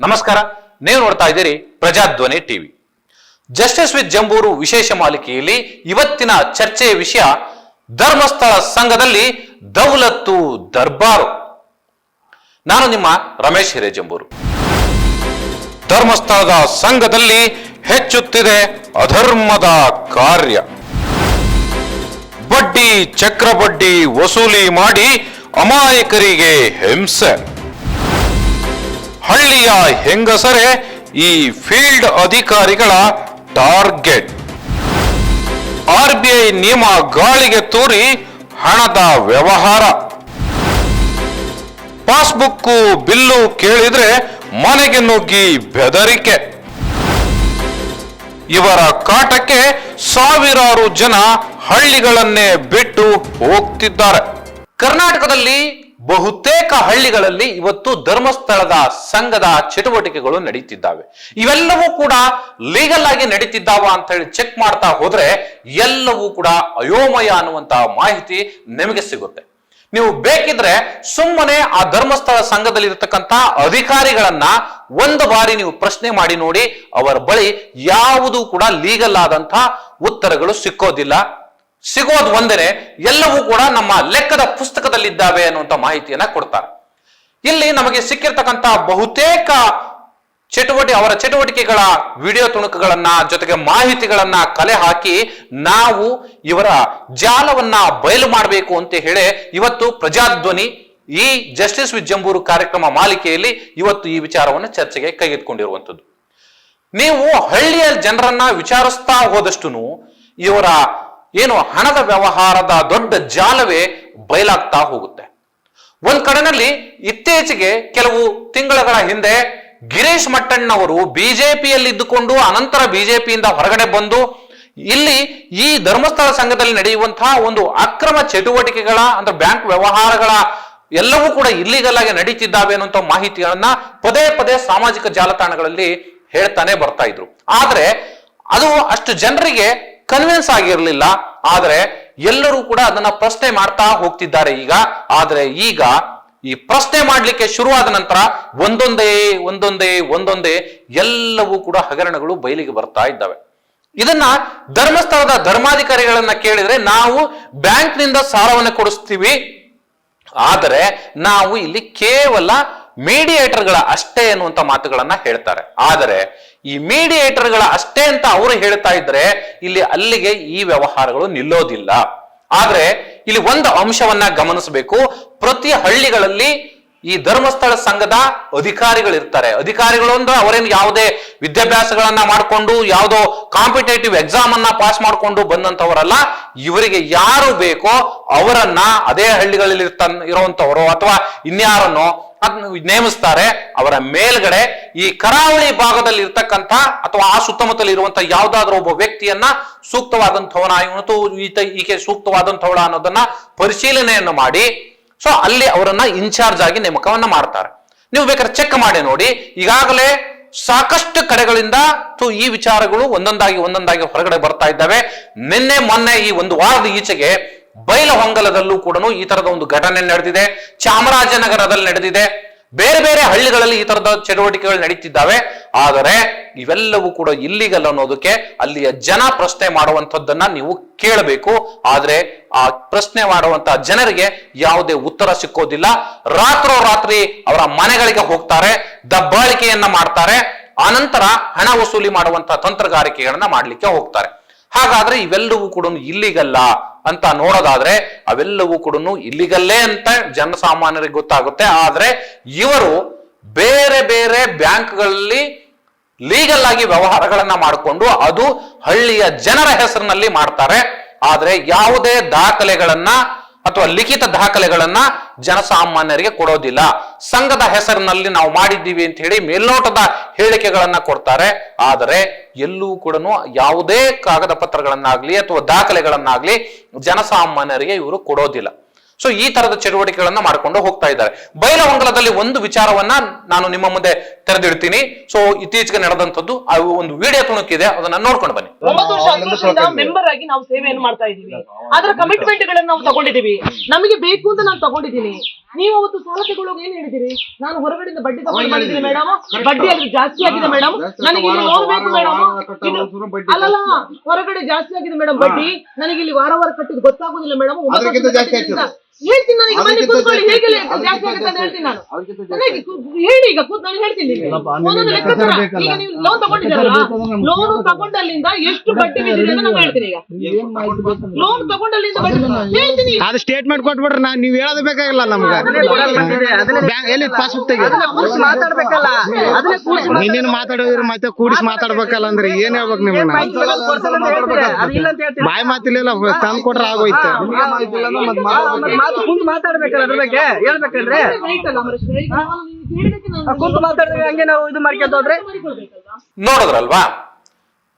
ನಮಸ್ಕಾರ, ನೀವು ನೋಡ್ತಾ ಇದ್ದೀರಿ Prajadhwani TV. Justice with Jambur ವಿಶೇಷ ಮಾಲಿಕೆಯಲ್ಲಿ ಇವತ್ತಿನ ಚರ್ಚೆಯ ವಿಷಯ ಧರ್ಮಸ್ಥಳ ಸಂಘದಲ್ಲಿ ದೌಲತ್ತು ದರ್ಬಾರು. ನಾನು ನಿಮ್ಮ ರಮೇಶ್ ಹಿರೇಜಂಬೂರು. ಧರ್ಮಸ್ಥಳದ ಸಂಘದಲ್ಲಿ ಹೆಚ್ಚುತ್ತಿದೆ ಅಧರ್ಮದ ಕಾರ್ಯ. ಬಡ್ಡಿ ಚಕ್ರಬಡ್ಡಿ ವಸೂಲಿ ಮಾಡಿ ಅಮಾಯಕರಿಗೆ ಹಿಂಸೆ. ಹಳ್ಳಿಯ ಹೆಂಗಸರೇ ಈ ಫೀಲ್ಡ್ ಅಧಿಕಾರಿಗಳ ಟಾರ್ಗೆಟ್. RBI ನಿಯಮ ಗಾಳಿಗೆ ತೂರಿ ಹಣದ ವ್ಯವಹಾರ. ಪಾಸ್ಬುಕ್ ಬಿಲ್ಲು ಕೇಳಿದ್ರೆ ಮನೆಗೆ ನುಗ್ಗಿ ಬೆದರಿಕೆ. ಇವರ ಕಾಟಕ್ಕೆ ಸಾವಿರಾರು ಜನ ಹಳ್ಳಿಗಳನ್ನೇ ಬಿಟ್ಟು ಹೋಗ್ತಿದ್ದಾರೆ. ಕರ್ನಾಟಕದಲ್ಲಿ ಬಹುತೇಕ ಹಳ್ಳಿಗಳಲ್ಲಿ ಇವತ್ತು ಧರ್ಮಸ್ಥಳದ ಸಂಘದ ಚಟುವಟಿಕೆಗಳು ನಡೀತಿದ್ದಾವೆ. ಇವೆಲ್ಲವೂ ಕೂಡ ಲೀಗಲ್ ಆಗಿ ನಡೀತಿದ್ದಾವ ಅಂತ ಹೇಳಿ ಚೆಕ್ ಮಾಡ್ತಾ ಹೋದ್ರೆ ಎಲ್ಲವೂ ಕೂಡ ಅಯೋಮಯ ಅನ್ನುವಂತ ಮಾಹಿತಿ ನಿಮಗೆ ಸಿಗುತ್ತೆ. ನೀವು ಬೇಕಿದ್ರೆ ಸುಮ್ಮನೆ ಆ ಧರ್ಮಸ್ಥಳ ಸಂಘದಲ್ಲಿ ಇರತಕ್ಕಂತ ಅಧಿಕಾರಿಗಳನ್ನ ಒಂದು ಬಾರಿ ನೀವು ಪ್ರಶ್ನೆ ಮಾಡಿ ನೋಡಿ, ಅವರ ಬಳಿ ಯಾವುದು ಕೂಡ ಲೀಗಲ್ ಆದಂತ ಉತ್ತರಗಳು ಸಿಕ್ಕೋದಿಲ್ಲ. ಸಿಗೋದು ಒಂದೇನೆ, ಎಲ್ಲವೂ ಕೂಡ ನಮ್ಮ ಲೆಕ್ಕದ ಪುಸ್ತಕದಲ್ಲಿದ್ದಾವೆ ಅನ್ನುವಂತ ಮಾಹಿತಿಯನ್ನ ಕೊಡ್ತಾರೆ. ಇಲ್ಲಿ ನಮಗೆ ಸಿಕ್ಕಿರ್ತಕ್ಕಂಥ ಬಹುತೇಕ ಅವರ ಚಟುವಟಿಕೆಗಳ ವಿಡಿಯೋ ತುಣುಕುಗಳನ್ನ ಜೊತೆಗೆ ಮಾಹಿತಿಗಳನ್ನ ಕಲೆ ಹಾಕಿ ನಾವು ಇವರ ಜಾಲವನ್ನ ಬಯಲು ಮಾಡಬೇಕು ಅಂತ ಹೇಳಿ ಇವತ್ತು ಪ್ರಜಾಧ್ವನಿ ಈ ಜಸ್ಟಿಸ್ ವಿತ್ ಜಂಬೂರು ಕಾರ್ಯಕ್ರಮ ಮಾಲಿಕೆಯಲ್ಲಿ ಇವತ್ತು ಈ ವಿಚಾರವನ್ನು ಚರ್ಚೆಗೆ ಕೈಗೆತ್ತಿಕೊಂಡಿರುವಂಥದ್ದು. ನೀವು ಹಳ್ಳಿಯ ಜನರನ್ನ ವಿಚಾರಿಸ್ತಾ ಹೋದಷ್ಟು ಇವರ ಏನು ಹಣದ ವ್ಯವಹಾರದ ದೊಡ್ಡ ಜಾಲವೇ ಬಯಲಾಗ್ತಾ ಹೋಗುತ್ತೆ. ಒಂದ್ ಕಡೆನಲ್ಲಿ ಇತ್ತೀಚೆಗೆ ಕೆಲವು ತಿಂಗಳ ಹಿಂದೆ ಗಿರೀಶ್ ಮಟ್ಟಣ್ಣವರು ಬಿಜೆಪಿಯಲ್ಲಿ ಇದ್ದುಕೊಂಡು ಅನಂತರ ಬಿಜೆಪಿಯಿಂದ ಹೊರಗಡೆ ಬಂದು ಇಲ್ಲಿ ಈ ಧರ್ಮಸ್ಥಳ ಸಂಘದಲ್ಲಿ ನಡೆಯುವಂತಹ ಒಂದು ಅಕ್ರಮ ಚಟುವಟಿಕೆಗಳ ಅಂದ್ರೆ ಬ್ಯಾಂಕ್ ವ್ಯವಹಾರಗಳ ಎಲ್ಲವೂ ಕೂಡ ಇಲ್ಲಿಗಲ್ ಆಗಿ ನಡೀತಿದ್ದಾವೆ ಅನ್ನುವಂಥ ಮಾಹಿತಿಗಳನ್ನ ಪದೇ ಪದೇ ಸಾಮಾಜಿಕ ಜಾಲತಾಣಗಳಲ್ಲಿ ಹೇಳ್ತಾನೆ ಬರ್ತಾ ಇದ್ರು. ಆದ್ರೆ ಅದು ಅಷ್ಟು ಜನರಿಗೆ ಕನ್ವಿನ್ಸ್ ಆಗಿರಲಿಲ್ಲ. ಆದ್ರೆ ಎಲ್ಲರೂ ಕೂಡ ಅದನ್ನ ಪ್ರಶ್ನೆ ಮಾಡ್ತಾ ಹೋಗ್ತಿದ್ದಾರೆ ಆದ್ರೆ ಈಗ ಈ ಪ್ರಶ್ನೆ ಮಾಡ್ಲಿಕ್ಕೆ ಶುರುವಾದ ನಂತರ ಒಂದೊಂದೇ ಎಲ್ಲವೂ ಕೂಡ ಹಗರಣಗಳು ಬಯಲಿಗೆ ಬರ್ತಾ ಇದ್ದಾವೆ. ಇದನ್ನ ಧರ್ಮಸ್ಥಳದ ಧರ್ಮಾಧಿಕಾರಿಗಳನ್ನ ಕೇಳಿದ್ರೆ ನಾವು ಬ್ಯಾಂಕ್ನಿಂದ ಸಾಲವನ್ನು ಕೊಡಿಸ್ತೀವಿ, ಆದರೆ ನಾವು ಇಲ್ಲಿ ಕೇವಲ ಮೀಡಿಯೇಟರ್ಗಳ ಅಷ್ಟೇ ಅನ್ನುವಂತ ಮಾತುಗಳನ್ನ ಹೇಳ್ತಾರೆ. ಆದರೆ ಈ ಮೀಡಿಯೇಟರ್ಗಳ ಅಷ್ಟೇ ಅಂತ ಅವರು ಹೇಳ್ತಾ ಇದ್ರೆ ಇಲ್ಲಿ ಅಲ್ಲಿಗೆ ಈ ವ್ಯವಹಾರಗಳು ನಿಲ್ಲೋದಿಲ್ಲ. ಆದ್ರೆ ಇಲ್ಲಿ ಒಂದು ಅಂಶವನ್ನ ಗಮನಿಸಬೇಕು. ಪ್ರತಿ ಹಳ್ಳಿಗಳಲ್ಲಿ ಈ ಧರ್ಮಸ್ಥಳ ಸಂಘದ ಅಧಿಕಾರಿಗಳಿರ್ತಾರೆ. ಅಧಿಕಾರಿಗಳು ಅಂದ್ರೆ ಅವರೇನು ಯಾವುದೇ ವಿದ್ಯಾಭ್ಯಾಸಗಳನ್ನ ಮಾಡಿಕೊಂಡು ಯಾವುದೋ ಕಾಂಪಿಟೇಟಿವ್ ಎಕ್ಸಾಮ್ ಅನ್ನ ಪಾಸ್ ಮಾಡ್ಕೊಂಡು ಬಂದಂತವರಲ್ಲ. ಇವರಿಗೆ ಯಾರು ಬೇಕೋ ಅವರನ್ನ ಅದೇ ಹಳ್ಳಿಗಳಲ್ಲಿ ಇರುವಂತವರು ಅಥವಾ ಇನ್ಯಾರನ್ನೋ ನೇಮಿಸ್ತಾರೆ. ಅವರ ಮೇಲ್ಗಡೆ ಈ ಕರಾವಳಿ ಭಾಗದಲ್ಲಿ ಇರ್ತಕ್ಕಂಥ ಅಥವಾ ಆ ಸುತ್ತಮುತ್ತಲು ಇರುವಂತಹ ಯಾವ್ದಾದ್ರೂ ಒಬ್ಬ ವ್ಯಕ್ತಿಯನ್ನ ಸೂಕ್ತವಾದಂಥವನ ಈಕೆ ಸೂಕ್ತವಾದಂಥವಳ ಅನ್ನೋದನ್ನ ಪರಿಶೀಲನೆಯನ್ನು ಮಾಡಿ ಸೊ ಅಲ್ಲಿ ಅವರನ್ನ ಇನ್ಚಾರ್ಜ್ ಆಗಿ ನೇಮಕವನ್ನ ಮಾಡ್ತಾರೆ. ನೀವು ಬೇಕಾದ್ರೆ ಚೆಕ್ ಮಾಡಿ ನೋಡಿ. ಈಗಾಗಲೇ ಸಾಕಷ್ಟು ಕಡೆಗಳಿಂದ ಈ ವಿಚಾರಗಳು ಒಂದೊಂದಾಗಿ ಹೊರಗಡೆ ಬರ್ತಾ ಇದ್ದಾವೆ. ನಿನ್ನೆ ಮೊನ್ನೆ ಈ ಒಂದು ವಾರದ ಈಚೆಗೆ ಬೈಲಹೊಂಗಲದಲ್ಲೂ ಕೂಡ ಈ ತರದ ಒಂದು ಘಟನೆ ನಡೆದಿದೆ. ಚಾಮರಾಜನಗರದಲ್ಲಿ ನಡೆದಿದೆ. ಬೇರೆ ಬೇರೆ ಹಳ್ಳಿಗಳಲ್ಲಿ ಈ ತರದ ಚಟುವಟಿಕೆಗಳು ನಡೀತಿದ್ದಾವೆ. ಆದರೆ ಇವೆಲ್ಲವೂ ಕೂಡ ಇಲ್ಲಿಗಲ್ ಅನ್ನೋದಕ್ಕೆ ಅಲ್ಲಿಯ ಜನ ಪ್ರಶ್ನೆ ಮಾಡುವಂಥದ್ದನ್ನ ನೀವು ಕೇಳಬೇಕು. ಆದ್ರೆ ಆ ಪ್ರಶ್ನೆ ಮಾಡುವಂತಹ ಜನರಿಗೆ ಯಾವುದೇ ಉತ್ತರ ಸಿಕ್ಕೋದಿಲ್ಲ. ರಾತ್ರೋರಾತ್ರಿ ಅವರ ಮನೆಗಳಿಗೆ ಹೋಗ್ತಾರೆ, ದಬ್ಬಾಳಿಕೆಯನ್ನ ಮಾಡ್ತಾರೆ, ಆನಂತರ ಹಣ ವಸೂಲಿ ಮಾಡುವಂತಹ ತಂತ್ರಗಾರಿಕೆಗಳನ್ನ ಮಾಡ್ಲಿಕ್ಕೆ ಹೋಗ್ತಾರೆ. ಹಾಗಾದ್ರೆ ಇವೆಲ್ಲವೂ ಕೂಡ ಇಲ್ಲಿಗಲ್ಲ ಅಂತ ನೋಡೋದಾದ್ರೆ ಅವೆಲ್ಲವೂ ಕೂಡ ಇಲ್ಲಿಗಲ್ಲೇ ಅಂತ ಜನಸಾಮಾನ್ಯರಿಗೆ ಗೊತ್ತಾಗುತ್ತೆ. ಆದ್ರೆ ಇವರು ಬೇರೆ ಬೇರೆ ಬ್ಯಾಂಕ್ಗಳಲ್ಲಿ ಲೀಗಲ್ ಆಗಿ ವ್ಯವಹಾರಗಳನ್ನ ಮಾಡಿಕೊಂಡು ಅದು ಹಳ್ಳಿಯ ಜನರ ಹೆಸರಿನಲ್ಲಿ ಮಾಡ್ತಾರೆ. ಆದ್ರೆ ಯಾವುದೇ ದಾಖಲೆಗಳನ್ನ ಅಥವಾ ಲಿಖಿತ ದಾಖಲೆಗಳನ್ನ ಜನಸಾಮಾನ್ಯರಿಗೆ ಕೊಡೋದಿಲ್ಲ. ಸಂಘದ ಹೆಸರಿನಲ್ಲಿ ನಾವು ಮಾಡಿದ್ದೀವಿ ಅಂತ ಹೇಳಿ ಮೇಲ್ನೋಟದ ಹೇಳಿಕೆಗಳನ್ನ ಕೊಡ್ತಾರೆ. ಆದರೆ ಎಲ್ಲೂ ಕೂಡ ಯಾವುದೇ ಕಾಗದ ಪತ್ರಗಳನ್ನಾಗ್ಲಿ ಅಥವಾ ದಾಖಲೆಗಳನ್ನಾಗ್ಲಿ ಜನಸಾಮಾನ್ಯರಿಗೆ ಇವರು ಕೊಡೋದಿಲ್ಲ. ಸೊ ಈ ತರದ ಚಟುವಟಿಕೆಗಳನ್ನ ಮಾಡ್ಕೊಂಡು ಹೋಗ್ತಾ ಇದ್ದಾರೆ. ಬೈಲಹೊಂಗಲದಲ್ಲಿ ಒಂದು ವಿಚಾರವನ್ನ ನಾನು ನಿಮ್ಮ ಮುಂದೆ ತೆರೆದಿಡ್ತೀನಿ. ಸೊ ಇತ್ತೀಚೆಗೆ ನಡೆದಂತದ್ದು ಒಂದು ವಿಡಿಯೋ ತುಣುಕಿದೆ, ಅದನ್ನ ನೋಡ್ಕೊಂಡು ಬನ್ನಿ. 9 ವರ್ಷದಿಂದ ಮೆಂಬರ್ ಆಗಿ ನಾವು ಸೇವೆಯನ್ನು ಮಾಡ್ತಾ ಇದೀವಿ. ಅದರ ಕಮಿಟ್ಮೆಂಟ್ ಗಳನ್ನ ನಾವು ತಗೊಂಡಿದೀವಿ. ನಮಗೆ ಬೇಕು ಅಂತ ನಾನು ತಗೊಂಡಿದ್ದೀನಿ. ನೀವು ಅವತ್ತು ಸಾಲ ತಗೊಳ್ಳುವಾಗ ಏನ್ ಹೇಳಿದಿರಿ? ನಾನು ಹೊರಗಡೆಯಿಂದ ಬಡ್ಡಿ ತಗೊಂಡು ಬಂದಿದ್ದೀನಿ ಮೇಡಮ್, ಬಡ್ಡಿ ಅದು ಜಾಸ್ತಿ ಆಗಿದೆ ಮೇಡಮ್, ನನಗೆ ಇಲ್ಲಿ ಲೋನ್ ಬೇಕು ಮೇಡಮ್. ಅಲ್ಲಲ್ಲ, ಹೊರಗಡೆ ಜಾಸ್ತಿ ಆಗಿದೆ ಮೇಡಮ್ ಬಡ್ಡಿ, ನನಗೆ ಇಲ್ಲಿ ವಾರ ಕಟ್ಟಿದ್ ಗೊತ್ತಾಗುದಿಲ್ಲ ಮೇಡಮ್. ಹೇಳ್ತೀನಿ ನಾನು, ಈಗ ಮನೆ ಕೂತ್ಕೊಳ್ಳಿ, ಹೇಗೆ ಜಾಸ್ತಿ ಆಗುತ್ತೆ ಅಂತ ಹೇಳ್ತೀನಿ ನಾನು. ಹೇಳಿ ಈಗ ಕೂತ್ ನಾನು ಹೇಳ್ತೀನಿ. ಈಗ ನೀವು ಲೋನ್ ತಗೊಂಡಿದ್ದಾರಲ್ಲ, ಲೋನ್ ತಗೊಂಡಲ್ಲಿಂದ ಎಷ್ಟು ಬಡ್ಡಿ ಬಿದ್ದಿದೆ ಅಂತ ನಾನು ಹೇಳ್ತೀನಿ. ಈಗ ಲೋನ್ ತಗೊಂಡಲ್ಲಿಂದ ಬಡ್ಡಿ ಹೇಳ್ತೀನಿ. ಅದು ಸ್ಟೇಟ್ಮೆಂಟ್ ಕೊಟ್ಬಿಡ್ರಿ, ನೀವ್ ಹೇಳೋದು ಬೇಕಾಗಿಲ್ಲ ನಮ್ಗೆ. ಎಲ್ಲಿ ಪಾಸ್ಬುಕ್ ತೆಗಿ ಮಾತಾಡ್ಬೇಕಲ್ಲ, ನೀನೇನು ಮಾತಾಡೋದ್ರಿ ಮತ್ತೆ ಕೂಡಿಸಿ ಮಾತಾಡ್ಬೇಕಲ್ಲ ಅಂದ್ರೆ ಏನ್ ಹೇಳ್ಬೇಕು ನಿಮ್ಮನ್ನ? ಬಾಯಿ ಮಾತಿಲ್ಲ, ತಂದ್ ಕೊಟ್ರೆ ಆಗೋಯ್ತು. ಮಾತಾಡ್ಬೇಕಲ್ಲ, ಅದ್ರ ಬಗ್ಗೆ ಹೇಳ್ಬೇಕಂದ್ರೆ ಕುಂತು ಮಾತಾಡಿದ್ರೆ ಹಂಗೆ ನಾವು ಇದು ಮಾಡ್ಕೊಂತ ಹೋದ್ರೆ ನೋಡಿದ್ರಲ್ವಾ?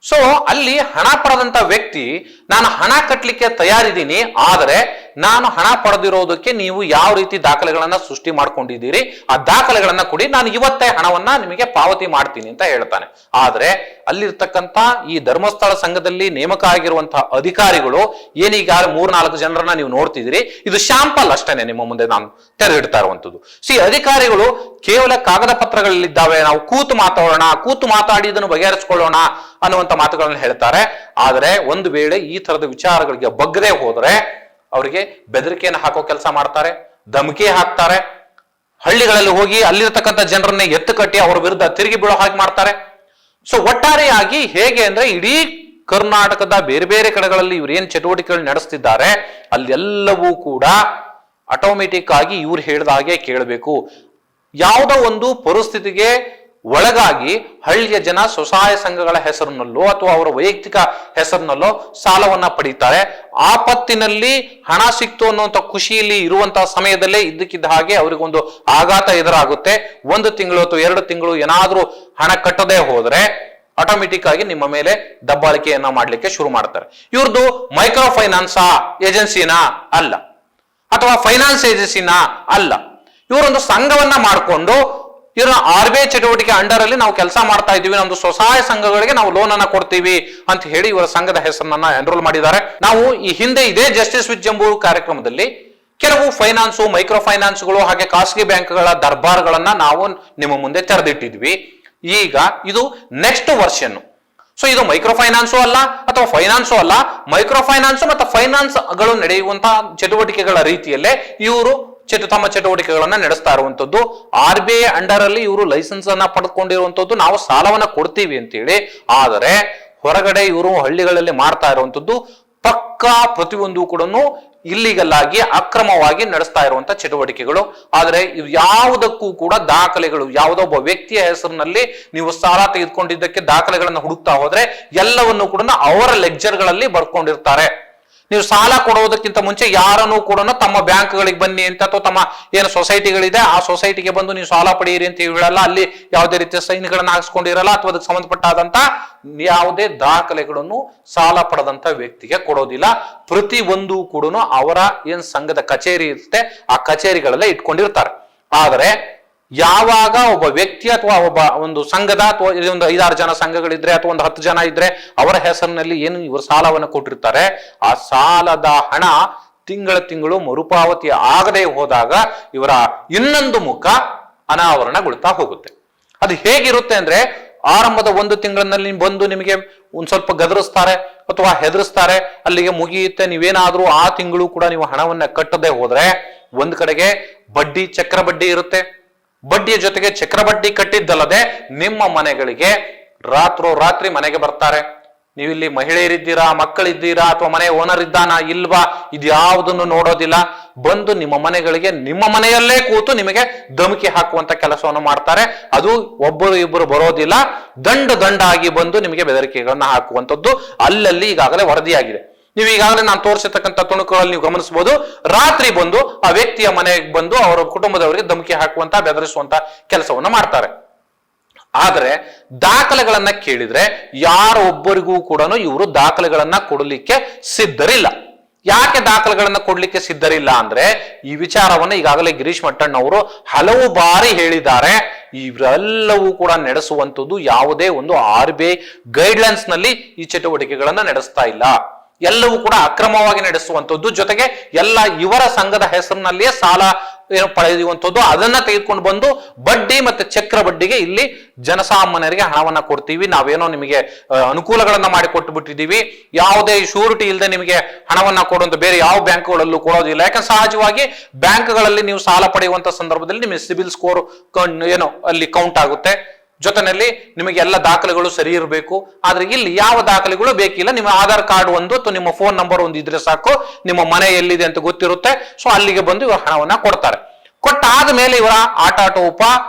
ಸೊ ಅಲ್ಲಿ ಹಣ ಪಡೆದಂತ ವ್ಯಕ್ತಿ, ನಾನು ಹಣ ಕಟ್ಟಲಿಕ್ಕೆ ತಯಾರಿದ್ದೀನಿ, ಆದರೆ ನಾನು ಹಣ ಪಡೆದಿರೋದಕ್ಕೆ ನೀವು ಯಾವ ರೀತಿ ದಾಖಲೆಗಳನ್ನ ಸೃಷ್ಟಿ ಮಾಡ್ಕೊಂಡಿದ್ದೀರಿ, ಆ ದಾಖಲೆಗಳನ್ನ ಕೊಡಿ, ನಾನು ಇವತ್ತೇ ಹಣವನ್ನ ನಿಮಗೆ ಪಾವತಿ ಮಾಡ್ತೀನಿ ಅಂತ ಹೇಳ್ತಾನೆ. ಆದ್ರೆ ಅಲ್ಲಿರ್ತಕ್ಕಂಥ ಈ ಧರ್ಮಸ್ಥಳ ಸಂಘದಲ್ಲಿ ನೇಮಕ ಆಗಿರುವಂತಹ ಅಧಿಕಾರಿಗಳು ಏನೀಗ 3-4 ಜನರನ್ನ ನೀವು ನೋಡ್ತಿದ್ದೀರಿ, ಇದು ಶಾಂಪಲ್ ಅಷ್ಟೇನೆ ನಿಮ್ಮ ಮುಂದೆ ನಾನು ತೆರೆದಿಡ್ತಾ ಇರುವಂತದ್ದು. ಅಧಿಕಾರಿಗಳು ಕೇವಲ ಕಾಗದ ಪತ್ರಗಳಲ್ಲಿದ್ದಾವೆ, ನಾವು ಕೂತು ಮಾತಾಡಿ ಇದನ್ನು ಬಗೆಹರಿಸಿಕೊಳ್ಳೋಣ ಅನ್ನುವಂತ ಮಾತುಗಳನ್ನು ಹೇಳ್ತಾರೆ. ಆದರೆ ಒಂದು ವೇಳೆ ಈ ತರದ ವಿಚಾರಗಳಿಗೆ ಬಗ್ಗದೆ ಹೋದ್ರೆ ಅವರಿಗೆ ಬೆದರಿಕೆಯನ್ನು ಹಾಕೋ ಕೆಲಸ ಮಾಡ್ತಾರೆ, ಧಮಕಿ ಹಾಕ್ತಾರೆ, ಹಳ್ಳಿಗಳಲ್ಲಿ ಹೋಗಿ ಅಲ್ಲಿರ್ತಕ್ಕಂಥ ಜನರನ್ನೇ ಎತ್ತು ಕಟ್ಟಿ ಅವರ ವಿರುದ್ಧ ತಿರುಗಿ ಬೀಳೋ ಹಾಗೆ ಮಾಡ್ತಾರೆ. ಸೊ ಒಟ್ಟಾರೆಯಾಗಿ ಹೇಗೆ ಅಂದ್ರೆ ಇಡೀ ಕರ್ನಾಟಕದ ಬೇರೆ ಬೇರೆ ಕಡೆಗಳಲ್ಲಿ ಇವ್ರು ಏನ್ ಚಟುವಟಿಕೆಗಳು ನಡೆಸ್ತಿದ್ದಾರೆ ಅಲ್ಲೆಲ್ಲವೂ ಕೂಡ ಆಟೋಮೆಟಿಕ್ ಆಗಿ ಇವ್ರು ಹೇಳಿದ ಹಾಗೆ ಕೇಳಬೇಕು. ಯಾವುದೋ ಒಂದು ಪರಿಸ್ಥಿತಿಗೆ ಒಳಗಾಗಿ ಹಳ್ಳಿಯ ಜನ ಸ್ವಸಹಾಯ ಸಂಘಗಳ ಹೆಸರಿನಲ್ಲೋ ಅಥವಾ ಅವರ ವೈಯಕ್ತಿಕ ಹೆಸರಿನಲ್ಲೋ ಸಾಲವನ್ನ ಪಡೀತಾರೆ. ಆಪತ್ತಿನಲ್ಲಿ ಹಣ ಸಿಕ್ತು ಅನ್ನುವಂಥ ಖುಷಿಯಲ್ಲಿ ಇರುವಂತಹ ಸಮಯದಲ್ಲೇ ಇದ್ದಕ್ಕಿದ್ದ ಹಾಗೆ ಅವರಿಗೊಂದು ಆಘಾತ ಎದುರಾಗುತ್ತೆ. 1 ತಿಂಗಳು ಅಥವಾ 2 ತಿಂಗಳು ಏನಾದ್ರೂ ಹಣ ಕಟ್ಟದೇ ಹೋದ್ರೆ ಆಟೋಮೆಟಿಕ್ ಆಗಿ ನಿಮ್ಮ ಮೇಲೆ ದಬ್ಬಾಳಿಕೆಯನ್ನ ಮಾಡ್ಲಿಕ್ಕೆ ಶುರು ಮಾಡ್ತಾರೆ. ಇವ್ರದ್ದು ಮೈಕ್ರೋ ಫೈನಾನ್ಸ್ ಏಜೆನ್ಸಿನಾ ಅಲ್ಲ, ಅಥವಾ ಫೈನಾನ್ಸ್ ಏಜೆನ್ಸಿನಾ ಅಲ್ಲ, ಇವರೊಂದು ಸಂಘವನ್ನ ಮಾಡಿಕೊಂಡು ಇವ್ರ RBI ಚಟುವಟಿಕೆ ಅಂಡರ್ ಅಲ್ಲಿ ನಾವು ಕೆಲಸ ಮಾಡ್ತಾ ಇದ್ದೀವಿ, ನಮ್ದು ಸ್ವಸಹಾಯ ಸಂಘಗಳಿಗೆ ನಾವು ಲೋನ್ ಅನ್ನ ಕೊಡ್ತೀವಿ ಅಂತ ಹೇಳಿ ಇವರ ಸಂಘದ ಹೆಸರನ್ನ ಎನ್ರೋಲ್ ಮಾಡಿದ್ದಾರೆ. ನಾವು ಈ ಹಿಂದೆ ಇದೇ ಜಸ್ಟಿಸ್ ವಿತ್ ಜಂಬೂ ಕಾರ್ಯಕ್ರಮದಲ್ಲಿ ಕೆಲವು ಫೈನಾನ್ಸು, ಮೈಕ್ರೋ ಫೈನಾನ್ಸ್ಗಳು ಹಾಗೆ ಖಾಸಗಿ ಬ್ಯಾಂಕ್ಗಳ ದರ್ಬಾರ್ಗಳನ್ನ ನಾವು ನಿಮ್ಮ ಮುಂದೆ ತೆರೆದಿಟ್ಟಿದ್ವಿ. ಈಗ ಇದು ನೆಕ್ಸ್ಟ್ ವರ್ಷನ್. ಸೊ ಇದು ಮೈಕ್ರೋ ಫೈನಾನ್ಸು ಅಲ್ಲ ಅಥವಾ ಫೈನಾನ್ಸು ಅಲ್ಲ, ಮೈಕ್ರೋ ಫೈನಾನ್ಸ್ ಮತ್ತು ಫೈನಾನ್ಸ್ಗಳು ನಡೆಯುವಂತಹ ಚಟುವಟಿಕೆಗಳ ರೀತಿಯಲ್ಲೇ ಇವರು ತಮ್ಮ ಚಟುವಟಿಕೆಗಳನ್ನ ನಡೆಸ್ತಾ ಇರುವಂತದ್ದು. RBI ಅಂಡರ್ ಅಲ್ಲಿ ಇವರು ಲೈಸೆನ್ಸ್ ಅನ್ನ ಪಡೆದುಕೊಂಡಿರುವಂತದ್ದು, ನಾವು ಸಾಲವನ್ನ ಕೊಡ್ತೀವಿ ಅಂತೇಳಿ. ಆದರೆ ಹೊರಗಡೆ ಇವರು ಹಳ್ಳಿಗಳಲ್ಲಿ ಮಾಡ್ತಾ ಇರುವಂತದ್ದು ಪಕ್ಕಾ ಪ್ರತಿಯೊಂದು ಕೂಡ ಇಲ್ಲಿಗಲ್ ಆಗಿ ಅಕ್ರಮವಾಗಿ ನಡೆಸ್ತಾ ಇರುವಂತ ಚಟುವಟಿಕೆಗಳು. ಆದರೆ ಇವು ಯಾವುದಕ್ಕೂ ಕೂಡ ದಾಖಲೆಗಳು, ಯಾವುದೋ ಒಬ್ಬ ವ್ಯಕ್ತಿಯ ಹೆಸರಿನಲ್ಲಿ ನೀವು ಸಾಲ ತೆಗೆದುಕೊಂಡಿದ್ದಕ್ಕೆ ದಾಖಲೆಗಳನ್ನ ಹುಡುಕ್ತಾ ಹೋದ್ರೆ ಎಲ್ಲವನ್ನು ಕೂಡ ಅವರ ಲೆಕ್ಚರ್ಗಳಲ್ಲಿ ಬರ್ಕೊಂಡಿರ್ತಾರೆ. ನೀವು ಸಾಲ ಕೊಡೋದಕ್ಕಿಂತ ಮುಂಚೆ ಯಾರನ್ನು ಕೂಡ ತಮ್ಮ ಬ್ಯಾಂಕ್ಗಳಿಗೆ ಬನ್ನಿ ಅಂತ ಅಥವಾ ತಮ್ಮ ಏನು ಸೊಸೈಟಿಗಳಿದೆ ಆ ಸೊಸೈಟಿಗೆ ಬಂದು ನೀವು ಸಾಲ ಪಡೆಯಿರಿ ಅಂತ ಹೇಳಲ್ಲ. ಅಲ್ಲಿ ಯಾವುದೇ ರೀತಿಯ ಸೈನ್ಗಳನ್ನ ಹಾಕ್ಸ್ಕೊಂಡಿರಲ್ಲ ಅಥವಾ ಅದಕ್ಕೆ ಸಂಬಂಧಪಟ್ಟಾದಂತ ಯಾವುದೇ ದಾಖಲೆಗಳನ್ನು ಸಾಲ ಪಡೆದಂತ ವ್ಯಕ್ತಿಗೆ ಕೊಡೋದಿಲ್ಲ. ಪ್ರತಿ ಒಂದು ಕೂಡ ಅವರ ಏನ್ ಸಂಘದ ಕಚೇರಿ ಇರುತ್ತೆ ಆ ಕಚೇರಿಗಳಲ್ಲೇ ಇಟ್ಕೊಂಡಿರ್ತಾರೆ. ಆದರೆ ಯಾವಾಗ ಒಬ್ಬ ವ್ಯಕ್ತಿ ಅಥವಾ ಒಬ್ಬ ಒಂದು ಸಂಘದ ಅಥವಾ ಒಂದು 5-6 ಜನ ಸಂಘಗಳಿದ್ರೆ ಅಥವಾ ಒಂದು 10 ಜನ ಇದ್ರೆ ಅವರ ಹೆಸರಿನಲ್ಲಿ ಏನು ಇವರು ಸಾಲವನ್ನು ಕೊಟ್ಟಿರ್ತಾರೆ, ಆ ಸಾಲದ ಹಣ ತಿಂಗಳು ಮರುಪಾವತಿ ಆಗದೆ ಹೋದಾಗ ಇವರ ಇನ್ನೊಂದು ಮುಖ ಅನಾವರಣಗೊಳ್ತಾ ಹೋಗುತ್ತೆ. ಅದು ಹೇಗಿರುತ್ತೆ ಅಂದ್ರೆ, ಆರಂಭದ 1 ತಿಂಗಳಿನಲ್ಲಿ ಬಂದು ನಿಮಗೆ ಒಂದ್ ಸ್ವಲ್ಪ ಗದರಿಸ್ತಾರೆ ಅಥವಾ ಹೆದರಿಸ್ತಾರೆ, ಅಲ್ಲಿಗೆ ಮುಗಿಯುತ್ತೆ. ನೀವೇನಾದ್ರೂ ಆ ತಿಂಗಳು ಕೂಡ ನೀವು ಹಣವನ್ನ ಕಟ್ಟದೆ ಹೋದ್ರೆ ಒಂದ್ ಕಡೆಗೆ ಬಡ್ಡಿ, ಚಕ್ರ ಬಡ್ಡಿ ಇರುತ್ತೆ. ಬಡ್ಡಿಯ ಜೊತೆಗೆ ಚಕ್ರ ಬಡ್ಡಿ ಕಟ್ಟಿದ್ದಲ್ಲದೆ ನಿಮ್ಮ ಮನೆಗಳಿಗೆ ರಾತ್ರಿ ಮನೆಗೆ ಬರ್ತಾರೆ. ನೀವಿಲ್ಲಿ ಮಹಿಳೆಯರಿದ್ದೀರಾ, ಮಕ್ಕಳಿದ್ದೀರಾ ಅಥವಾ ಮನೆ ಓನರ್ ಇದ್ದಾನಾ ಇಲ್ವಾ ಇದ್ಯಾವುದನ್ನು ನೋಡೋದಿಲ್ಲ. ಬಂದು ನಿಮ್ಮ ಮನೆಗಳಿಗೆ ನಿಮ್ಮ ಮನೆಯಲ್ಲೇ ಕೂತು ನಿಮಗೆ ಧಮಕಿ ಹಾಕುವಂತ ಕೆಲಸವನ್ನು ಮಾಡ್ತಾರೆ. ಅದು ಒಬ್ಬರು ಇಬ್ಬರು ಬರೋದಿಲ್ಲ, ದಂಡಾಗಿ ಬಂದು ನಿಮಗೆ ಬೆದರಿಕೆಗಳನ್ನ ಹಾಕುವಂಥದ್ದು ಅಲ್ಲಲ್ಲಿ ಈಗಾಗಲೇ ವರದಿಯಾಗಿದೆ. ನೀವು ಈಗಾಗಲೇ ನಾನು ತೋರಿಸಿರ್ತಕ್ಕಂಥ ತುಣುಕುಗಳಲ್ಲಿ ನೀವು ಗಮನಿಸಬಹುದು. ರಾತ್ರಿ ಬಂದು ಆ ವ್ಯಕ್ತಿಯ ಮನೆಗೆ ಬಂದು ಅವರ ಕುಟುಂಬದವರಿಗೆ ಧಮಕಿ ಹಾಕುವಂತ, ಬೆದರಿಸುವಂತ ಕೆಲಸವನ್ನ ಮಾಡ್ತಾರೆ. ಆದರೆ ದಾಖಲೆಗಳನ್ನ ಕೇಳಿದ್ರೆ ಯಾರೊಬ್ಬರಿಗೂ ಕೂಡ ಇವರು ದಾಖಲೆಗಳನ್ನ ಕೊಡಲಿಕ್ಕೆ ಸಿದ್ಧರಿಲ್ಲ. ಯಾಕೆ ದಾಖಲೆಗಳನ್ನ ಕೊಡ್ಲಿಕ್ಕೆ ಸಿದ್ಧರಿಲ್ಲ ಅಂದ್ರೆ, ಈ ವಿಚಾರವನ್ನ ಈಗಾಗಲೇ ಗಿರೀಶ್ ಮಟ್ಟಣ್ಣವರು ಹಲವು ಬಾರಿ ಹೇಳಿದ್ದಾರೆ. ಇವೆಲ್ಲವೂ ಕೂಡ ನಡೆಸುವಂಥದ್ದು ಯಾವುದೇ ಒಂದು RBI ಗೈಡ್ಲೈನ್ಸ್ ನಲ್ಲಿ ಈ ಚಟುವಟಿಕೆಗಳನ್ನ ನಡೆಸ್ತಾ ಇಲ್ಲ. ಎಲ್ಲವೂ ಕೂಡ ಅಕ್ರಮವಾಗಿ ನಡೆಸುವಂಥದ್ದು, ಜೊತೆಗೆ ಎಲ್ಲ ಇವರ ಸಂಘದ ಹೆಸರಿನಲ್ಲಿಯೇ ಸಾಲ ಏನು ಪಡೆಯುವಂಥದ್ದು, ಅದನ್ನ ತೆಗೆದುಕೊಂಡು ಬಂದು ಬಡ್ಡಿ ಮತ್ತೆ ಚಕ್ರ ಬಡ್ಡಿಗೆ ಇಲ್ಲಿ ಜನಸಾಮಾನ್ಯರಿಗೆ ಹಣವನ್ನ ಕೊಡ್ತೀವಿ, ನಾವೇನೋ ನಿಮಗೆ ಅನುಕೂಲಗಳನ್ನ ಮಾಡಿ ಕೊಟ್ಟು ಬಿಟ್ಟಿದ್ದೀವಿ, ಯಾವುದೇ ಶ್ಯೂರಿಟಿ ಇಲ್ಲದೆ ನಿಮಗೆ ಹಣವನ್ನ ಕೊಡುವಂತ ಬೇರೆ ಯಾವ ಬ್ಯಾಂಕ್ಗಳಲ್ಲೂ ಕೊಡೋದಿಲ್ಲ. ಯಾಕಂದ್ರೆ ಸಹಜವಾಗಿ ಬ್ಯಾಂಕ್ಗಳಲ್ಲಿ ನೀವು ಸಾಲ ಪಡೆಯುವಂತ ಸಂದರ್ಭದಲ್ಲಿ ನಿಮಗೆ ಸಿಬಿಲ್ ಸ್ಕೋರ್ ಏನೋ ಅಲ್ಲಿ ಕೌಂಟ್ ಆಗುತ್ತೆ, ಜೊತೆನಲ್ಲಿ ನಿಮಗೆ ಎಲ್ಲ ದಾಖಲೆಗಳು ಸರಿ ಇರಬೇಕು. ಆದ್ರೆ ಇಲ್ಲಿ ಯಾವ ದಾಖಲೆಗಳು ಬೇಕಿಲ್ಲ, ನಿಮ್ಮ ಆಧಾರ್ ಕಾರ್ಡ್ ಒಂದು ಅಥವಾ ನಿಮ್ಮ ಫೋನ್ ನಂಬರ್ ಒಂದು ಇದ್ರೆ ಸಾಕು, ನಿಮ್ಮ ಮನೆ ಎಲ್ಲಿದೆ ಅಂತ ಗೊತ್ತಿರುತ್ತೆ. ಸೊ ಅಲ್ಲಿಗೆ ಬಂದು ಇವರು ಹಣವನ್ನ ಕೊಡ್ತಾರೆ. ಕೊಟ್ಟಾದ ಮೇಲೆ ಇವರ ಆಟಾಟೋಪ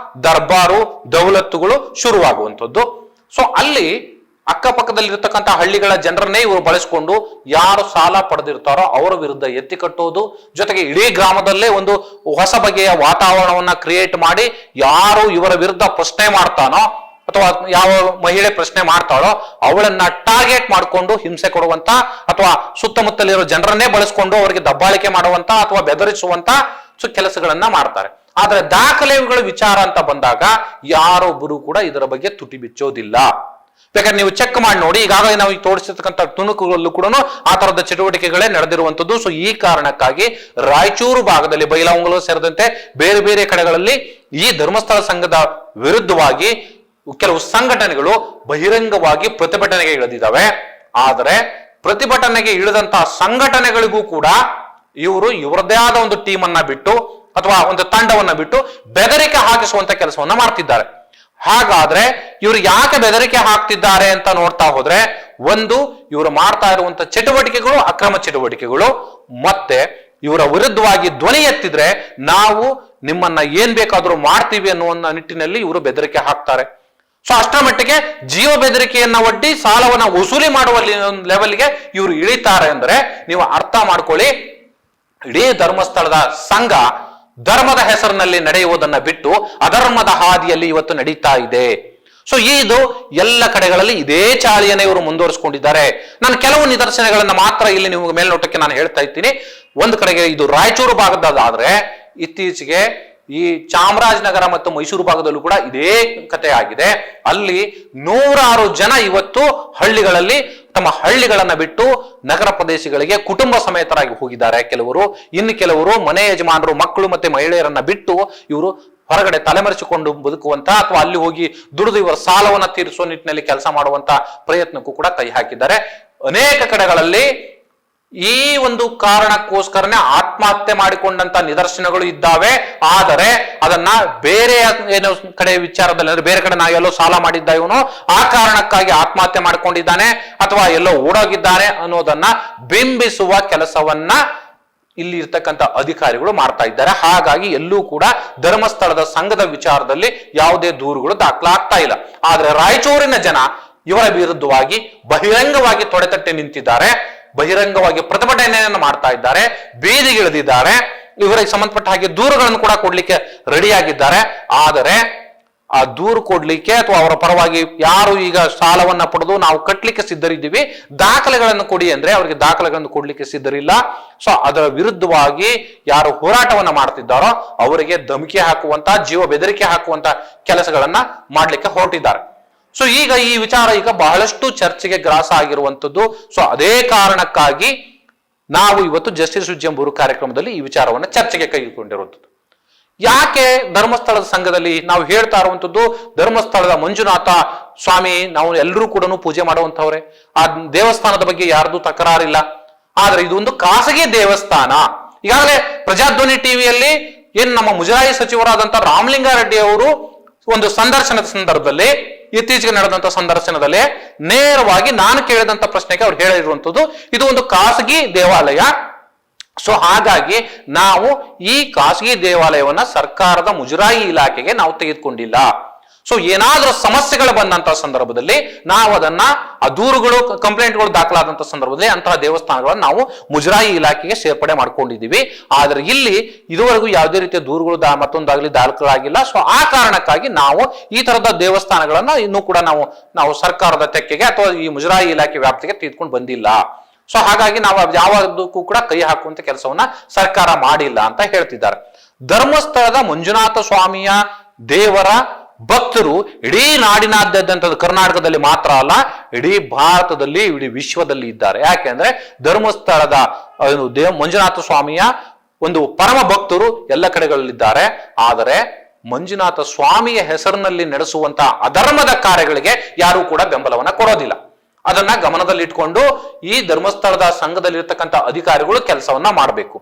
ದರ್ಬಾರು ದೌಲತ್ತುಗಳು ಶುರುವಾಗುವಂಥದ್ದು. ಸೊ ಅಲ್ಲಿ ಅಕ್ಕಪಕ್ಕದಲ್ಲಿರ್ತಕ್ಕಂಥ ಹಳ್ಳಿಗಳ ಜನರನ್ನೇ ಇವರು ಬಳಸಿಕೊಂಡು ಯಾರು ಸಾಲ ಪಡೆದಿರ್ತಾರೋ ಅವರ ವಿರುದ್ಧ ಎತ್ತಿ ಕಟ್ಟೋದು, ಜೊತೆಗೆ ಇಡೀ ಗ್ರಾಮದಲ್ಲೇ ಒಂದು ಹೊಸ ಬಗೆಯ ವಾತಾವರಣವನ್ನ ಕ್ರಿಯೇಟ್ ಮಾಡಿ ಯಾರು ಇವರ ವಿರುದ್ಧ ಪ್ರಶ್ನೆ ಮಾಡ್ತಾನೋ ಅಥವಾ ಯಾವ ಮಹಿಳೆ ಪ್ರಶ್ನೆ ಮಾಡ್ತಾಳೋ ಅವಳನ್ನ ಟಾರ್ಗೆಟ್ ಮಾಡಿಕೊಂಡು ಹಿಂಸೆ ಕೊಡುವಂತ ಅಥವಾ ಸುತ್ತಮುತ್ತಲಿರೋ ಜನರನ್ನೇ ಬಳಸ್ಕೊಂಡು ಅವರಿಗೆ ದಬ್ಬಾಳಿಕೆ ಮಾಡುವಂತ ಅಥವಾ ಬೆದರಿಸುವಂತ ಕೆಲಸಗಳನ್ನ ಮಾಡ್ತಾರೆ. ಆದ್ರೆ ದಾಖಲೆಗಳ ವಿಚಾರ ಅಂತ ಬಂದಾಗ ಯಾರೊಬ್ಬರು ಕೂಡ ಇದರ ಬಗ್ಗೆ ತುಟಿ ಬಿಚ್ಚೋದಿಲ್ಲ. ಬೇಕಾದ್ರೆ ನೀವು ಚೆಕ್ ಮಾಡಿ ನೋಡಿ, ಈಗಾಗಲೇ ನಾವು ತೋರಿಸಿರ್ತಕ್ಕಂಥ ತುಣುಕುಗಳಲ್ಲೂ ಕೂಡ ಆ ತರದ ಚಟುವಟಿಕೆಗಳೇ ನಡೆದಿರುವಂತದ್ದು. ಸೊ ಈ ಕಾರಣಕ್ಕಾಗಿ ರಾಯಚೂರು ಭಾಗದಲ್ಲಿ ಬೈಲಹೊಂಗಲ ಸೇರಿದಂತೆ ಬೇರೆ ಬೇರೆ ಕಡೆಗಳಲ್ಲಿ ಈ ಧರ್ಮಸ್ಥಳ ಸಂಘದ ವಿರುದ್ಧವಾಗಿ ಕೆಲವು ಸಂಘಟನೆಗಳು ಬಹಿರಂಗವಾಗಿ ಪ್ರತಿಭಟನೆಗೆ ಇಳಿದಿದ್ದಾವೆ. ಆದರೆ ಪ್ರತಿಭಟನೆಗೆ ಇಳಿದಂತಹ ಸಂಘಟನೆಗಳಿಗೂ ಕೂಡ ಇವರು ಇವರದೇ ಆದ ಒಂದು ಟೀಮ್ ಅನ್ನ ಬಿಟ್ಟು ಅಥವಾ ಒಂದು ತಂಡವನ್ನ ಬಿಟ್ಟು ಬೆದರಿಕೆ ಹಾಕಿಸುವಂತ ಕೆಲಸವನ್ನ ಮಾಡ್ತಿದ್ದಾರೆ. ಹಾಗಾದ್ರೆ ಇವರು ಯಾಕೆ ಬೆದರಿಕೆ ಹಾಕ್ತಿದ್ದಾರೆ ಅಂತ ನೋಡ್ತಾ ಹೋದ್ರೆ, ಒಂದು ಇವರು ಮಾಡ್ತಾ ಇರುವಂತ ಚಟುವಟಿಕೆಗಳು ಅಕ್ರಮ ಚಟುವಟಿಕೆಗಳು, ಮತ್ತೆ ಇವರ ವಿರುದ್ಧವಾಗಿ ಧ್ವನಿ ಎತ್ತಿದ್ರೆ ನಾವು ನಿಮ್ಮನ್ನ ಏನ್ ಬೇಕಾದ್ರೂ ಮಾಡ್ತೀವಿ ಅನ್ನುವ ನಿಟ್ಟಿನಲ್ಲಿ ಇವರು ಬೆದರಿಕೆ ಹಾಕ್ತಾರೆ. ಸೊ ಅಷ್ಟರ ಮಟ್ಟಿಗೆ ಜೀವ ಬೆದರಿಕೆಯನ್ನ ಒಡ್ಡಿ ಸಾಲವನ್ನ ವಸೂಲಿ ಮಾಡುವ ಲೆವೆಲ್ಗೆ ಇವರು ಇಳಿತಾರೆ ಅಂದ್ರೆ ನೀವು ಅರ್ಥ ಮಾಡ್ಕೊಳ್ಳಿ, ಇಡೀ ಧರ್ಮಸ್ಥಳದ ಸಂಘ ಧರ್ಮದ ಹೆಸರಿನಲ್ಲಿ ನಡೆಯುವುದನ್ನ ಬಿಟ್ಟು ಅಧರ್ಮದ ಹಾದಿಯಲ್ಲಿ ಇವತ್ತು ನಡೀತಾ ಇದೆ. ಸೊ ಇದು ಎಲ್ಲ ಕಡೆಗಳಲ್ಲಿ ಇದೇ ಚಾಳಿಯನ್ನ ಇವರು ಮುಂದುವರಿಸಿಕೊಂಡಿದ್ದಾರೆ. ನಾನು ಕೆಲವು ನಿದರ್ಶನಗಳನ್ನ ಮಾತ್ರ ಇಲ್ಲಿ ನಿಮಗೆ ಮೇಲ್ನೋಟಕ್ಕೆ ನಾನು ಹೇಳ್ತಾ ಇದ್ದೀನಿ. ಒಂದು ಕಡೆಗೆ ಇದು ರಾಯಚೂರು ಭಾಗದಾದ್ರೆ ಇತ್ತೀಚೆಗೆ ಈ ಚಾಮರಾಜನಗರ ಮತ್ತು ಮೈಸೂರು ಭಾಗದಲ್ಲೂ ಕೂಡ ಇದೇ ಕಥೆ ಆಗಿದೆ. ಅಲ್ಲಿ 100 ಜನ ಇವತ್ತು ಹಳ್ಳಿಗಳಲ್ಲಿ ತಮ್ಮ ಹಳ್ಳಿಗಳನ್ನ ಬಿಟ್ಟು ನಗರ ಪ್ರದೇಶಗಳಿಗೆ ಕುಟುಂಬ ಸಮೇತರಾಗಿ ಹೋಗಿದ್ದಾರೆ. ಕೆಲವರು, ಇನ್ನು ಕೆಲವರು ಮನೆ ಯಜಮಾನರು ಮಕ್ಕಳು ಮತ್ತೆ ಮಹಿಳೆಯರನ್ನ ಬಿಟ್ಟು ಇವರು ಹೊರಗಡೆ ತಲೆಮರೆಸಿಕೊಂಡು ಬದುಕುವಂತ ಅಥವಾ ಅಲ್ಲಿ ಹೋಗಿ ದುಡಿದು ಇವರ ಸಾಲವನ್ನ ತೀರಿಸುವ ನಿಟ್ಟಿನಲ್ಲಿ ಕೆಲಸ ಮಾಡುವಂತ ಪ್ರಯತ್ನಕ್ಕೂ ಕೂಡ ಕೈ ಹಾಕಿದ್ದಾರೆ. ಅನೇಕ ಕಡೆಗಳಲ್ಲಿ ಈ ಒಂದು ಕಾರಣಕ್ಕೋಸ್ಕರನೇ ಆತ್ಮಹತ್ಯೆ ಮಾಡಿಕೊಂಡಂತ ನಿದರ್ಶನಗಳು ಇದ್ದಾವೆ. ಆದರೆ ಅದನ್ನ ಬೇರೆ ಏನೋ ಕಡೆ ವಿಚಾರದಲ್ಲಿ ಅಂದ್ರೆ ಬೇರೆ ಕಡೆ ನಾವು ಎಲ್ಲೋ ಸಾಲ ಮಾಡಿದ್ದ ಇವನು ಆ ಕಾರಣಕ್ಕಾಗಿ ಆತ್ಮಹತ್ಯೆ ಮಾಡಿಕೊಂಡಿದ್ದಾನೆ ಅಥವಾ ಎಲ್ಲೋ ಓಡೋಗಿದ್ದಾನೆ ಅನ್ನೋದನ್ನ ಬಿಂಬಿಸುವ ಕೆಲಸವನ್ನ ಇಲ್ಲಿ ಇರ್ತಕ್ಕಂಥ ಅಧಿಕಾರಿಗಳು ಮಾಡ್ತಾ ಇದ್ದಾರೆ. ಹಾಗಾಗಿ ಎಲ್ಲೂ ಕೂಡ ಧರ್ಮಸ್ಥಳದ ಸಂಘದ ವಿಚಾರದಲ್ಲಿ ಯಾವುದೇ ದೂರುಗಳು ದಾಖಲಾಗ್ತಾ ಇಲ್ಲ. ಆದ್ರೆ ರಾಯಚೂರಿನ ಜನ ಇವರ ವಿರುದ್ಧವಾಗಿ ಬಹಿರಂಗವಾಗಿ ತೊಡೆತಟ್ಟಿ ನಿಂತಿದ್ದಾರೆ, ಬಹಿರಂಗವಾಗಿ ಪ್ರತಿಭಟನೆಯನ್ನು ಮಾಡ್ತಾ ಇದ್ದಾರೆ, ಬೀದಿಗಿಳಿದಿದ್ದಾರೆ, ಇವರಿಗೆ ಸಂಬಂಧಪಟ್ಟ ಹಾಗೆ ದೂರುಗಳನ್ನು ಕೂಡ ಕೊಡ್ಲಿಕ್ಕೆ ರೆಡಿಯಾಗಿದ್ದಾರೆ. ಆದರೆ ಆ ದೂರು ಕೊಡ್ಲಿಕ್ಕೆ ಅಥವಾ ಅವರ ಪರವಾಗಿ ಯಾರು ಈಗ ಸಾಲವನ್ನ ಪಡೆದು ನಾವು ಕಟ್ಲಿಕ್ಕೆ ಸಿದ್ಧರಿದ್ದೀವಿ, ದಾಖಲೆಗಳನ್ನು ಕೊಡಿ ಅಂದ್ರೆ ಅವರಿಗೆ ದಾಖಲೆಗಳನ್ನು ಕೊಡ್ಲಿಕ್ಕೆ ಸಿದ್ಧರಿಲ್ಲ. ಸೊ ಅದರ ವಿರುದ್ಧವಾಗಿ ಯಾರು ಹೋರಾಟವನ್ನ ಮಾಡ್ತಿದ್ದಾರೋ ಅವರಿಗೆ ಧಮಕಿ ಹಾಕುವಂತ, ಜೀವ ಬೆದರಿಕೆ ಹಾಕುವಂತ ಕೆಲಸಗಳನ್ನ ಮಾಡ್ಲಿಕ್ಕೆ ಹೊರಟಿದ್ದಾರೆ. ಸೊ ಈಗ ಈ ವಿಚಾರ ಈಗ ಬಹಳಷ್ಟು ಚರ್ಚೆಗೆ ಗ್ರಾಸ ಆಗಿರುವಂತದ್ದು. ಸೊ ಅದೇ ಕಾರಣಕ್ಕಾಗಿ ನಾವು ಇವತ್ತು ಜಸ್ಟಿಸ್ ವಿಜಯಂಬೂರು ಕಾರ್ಯಕ್ರಮದಲ್ಲಿ ಈ ವಿಚಾರವನ್ನು ಚರ್ಚೆಗೆ ಕೈಗೊಂಡಿರುವಂಥದ್ದು. ಯಾಕೆ ಧರ್ಮಸ್ಥಳದ ಸಂಘದಲ್ಲಿ ನಾವು ಹೇಳ್ತಾ ಇರುವಂತದ್ದು, ಧರ್ಮಸ್ಥಳದ ಮಂಜುನಾಥ ಸ್ವಾಮಿ ನಾವು ಎಲ್ಲರೂ ಕೂಡ ಪೂಜೆ ಮಾಡುವಂತವ್ರೆ, ಆ ದೇವಸ್ಥಾನದ ಬಗ್ಗೆ ಯಾರ್ದು ತಕರಾರಿಲ್ಲ. ಆದ್ರೆ ಇದೊಂದು ಖಾಸಗಿ ದೇವಸ್ಥಾನ. ಈಗಾಗಲೇ ಪ್ರಜಾಧ್ವನಿ ಟಿವಿಯಲ್ಲಿ ಏನ್ ನಮ್ಮ ಮುಜರಾಯಿ ಸಚಿವರಾದಂತ ರಾಮಲಿಂಗಾರೆಡ್ಡಿ ಅವರು ಒಂದು ಸಂದರ್ಶನದ ಸಂದರ್ಭದಲ್ಲಿ, ಇತ್ತೀಚೆಗೆ ನಡೆದಂತ ಸಂದರ್ಶನದಲ್ಲಿ ನೇರವಾಗಿ ನಾನು ಕೇಳಿದಂತ ಪ್ರಶ್ನೆಗೆ ಅವ್ರು ಹೇಳಿರುವಂತದ್ದು ಇದು ಒಂದು ಖಾಸಗಿ ದೇವಾಲಯ. ಸೊ ಹಾಗಾಗಿ ನಾವು ಈ ಖಾಸಗಿ ದೇವಾಲಯವನ್ನ ಸರ್ಕಾರದ ಮುಜರಾಯಿ ಇಲಾಖೆಗೆ ನಾವು ತೆಗೆದುಕೊಂಡಿಲ್ಲ. ಸೊ ಏನಾದ್ರೂ ಸಮಸ್ಯೆಗಳು ಬಂದಂತಹ ಸಂದರ್ಭದಲ್ಲಿ ನಾವು ಅದನ್ನ ಆ ದೂರುಗಳು ಕಂಪ್ಲೇಂಟ್ಗಳು ದಾಖಲಾದಂತಹ ಸಂದರ್ಭದಲ್ಲಿ ಅಂತಹ ದೇವಸ್ಥಾನಗಳನ್ನು ನಾವು ಮುಜರಾಯಿ ಇಲಾಖೆಗೆ ಸೇರ್ಪಡೆ ಮಾಡ್ಕೊಂಡಿದ್ದೀವಿ. ಆದ್ರೆ ಇಲ್ಲಿ ಇದುವರೆಗೂ ಯಾವುದೇ ರೀತಿಯ ದೂರುಗಳು ಮತ್ತೊಂದಾಗ್ಲಿ ದಾಖಲಾಗಿಲ್ಲ. ಸೊ ಆ ಕಾರಣಕ್ಕಾಗಿ ನಾವು ಈ ತರದ ದೇವಸ್ಥಾನಗಳನ್ನ ಇನ್ನೂ ಕೂಡ ನಾವು ಸರ್ಕಾರದ ತೆಕ್ಕೆಗೆ ಅಥವಾ ಈ ಮುಜರಾಯಿ ಇಲಾಖೆ ವ್ಯಾಪ್ತಿಗೆ ತೆಗೆದುಕೊಂಡು ಬಂದಿಲ್ಲ. ಸೊ ಹಾಗಾಗಿ ನಾವು ಯಾವುದಕ್ಕೂ ಕೂಡ ಕೈ ಹಾಕುವಂತ ಕೆಲಸವನ್ನ ಸರ್ಕಾರ ಮಾಡಿಲ್ಲ ಅಂತ ಹೇಳ್ತಿದ್ದಾರೆ. ಧರ್ಮಸ್ಥಳದ ಮಂಜುನಾಥ ಸ್ವಾಮಿಯ ದೇವರ ಭಕ್ತರು ಇಡೀ ನಾಡಿನಾದ್ಯಂತ ಕರ್ನಾಟಕದಲ್ಲಿ ಮಾತ್ರ ಅಲ್ಲ, ಇಡೀ ಭಾರತದಲ್ಲಿ, ಇಡೀ ವಿಶ್ವದಲ್ಲಿ ಇದ್ದಾರೆ. ಯಾಕೆಂದ್ರೆ ಧರ್ಮಸ್ಥಳದ ಮಂಜುನಾಥ ಸ್ವಾಮಿಯ ಒಂದು ಪರಮ ಭಕ್ತರು ಎಲ್ಲ ಕಡೆಗಳಲ್ಲಿದ್ದಾರೆ. ಆದರೆ ಮಂಜುನಾಥ ಸ್ವಾಮಿಯ ಹೆಸರಿನಲ್ಲಿ ನಡೆಸುವಂತ ಅಧರ್ಮದ ಕಾರ್ಯಗಳಿಗೆ ಯಾರು ಕೂಡ ಬೆಂಬಲವನ್ನ ಕೊಡೋದಿಲ್ಲ. ಅದನ್ನ ಗಮನದಲ್ಲಿಟ್ಕೊಂಡು ಈ ಧರ್ಮಸ್ಥಳದ ಸಂಘದಲ್ಲಿರ್ತಕ್ಕಂಥ ಅಧಿಕಾರಿಗಳು ಕೆಲಸವನ್ನ ಮಾಡಬೇಕು.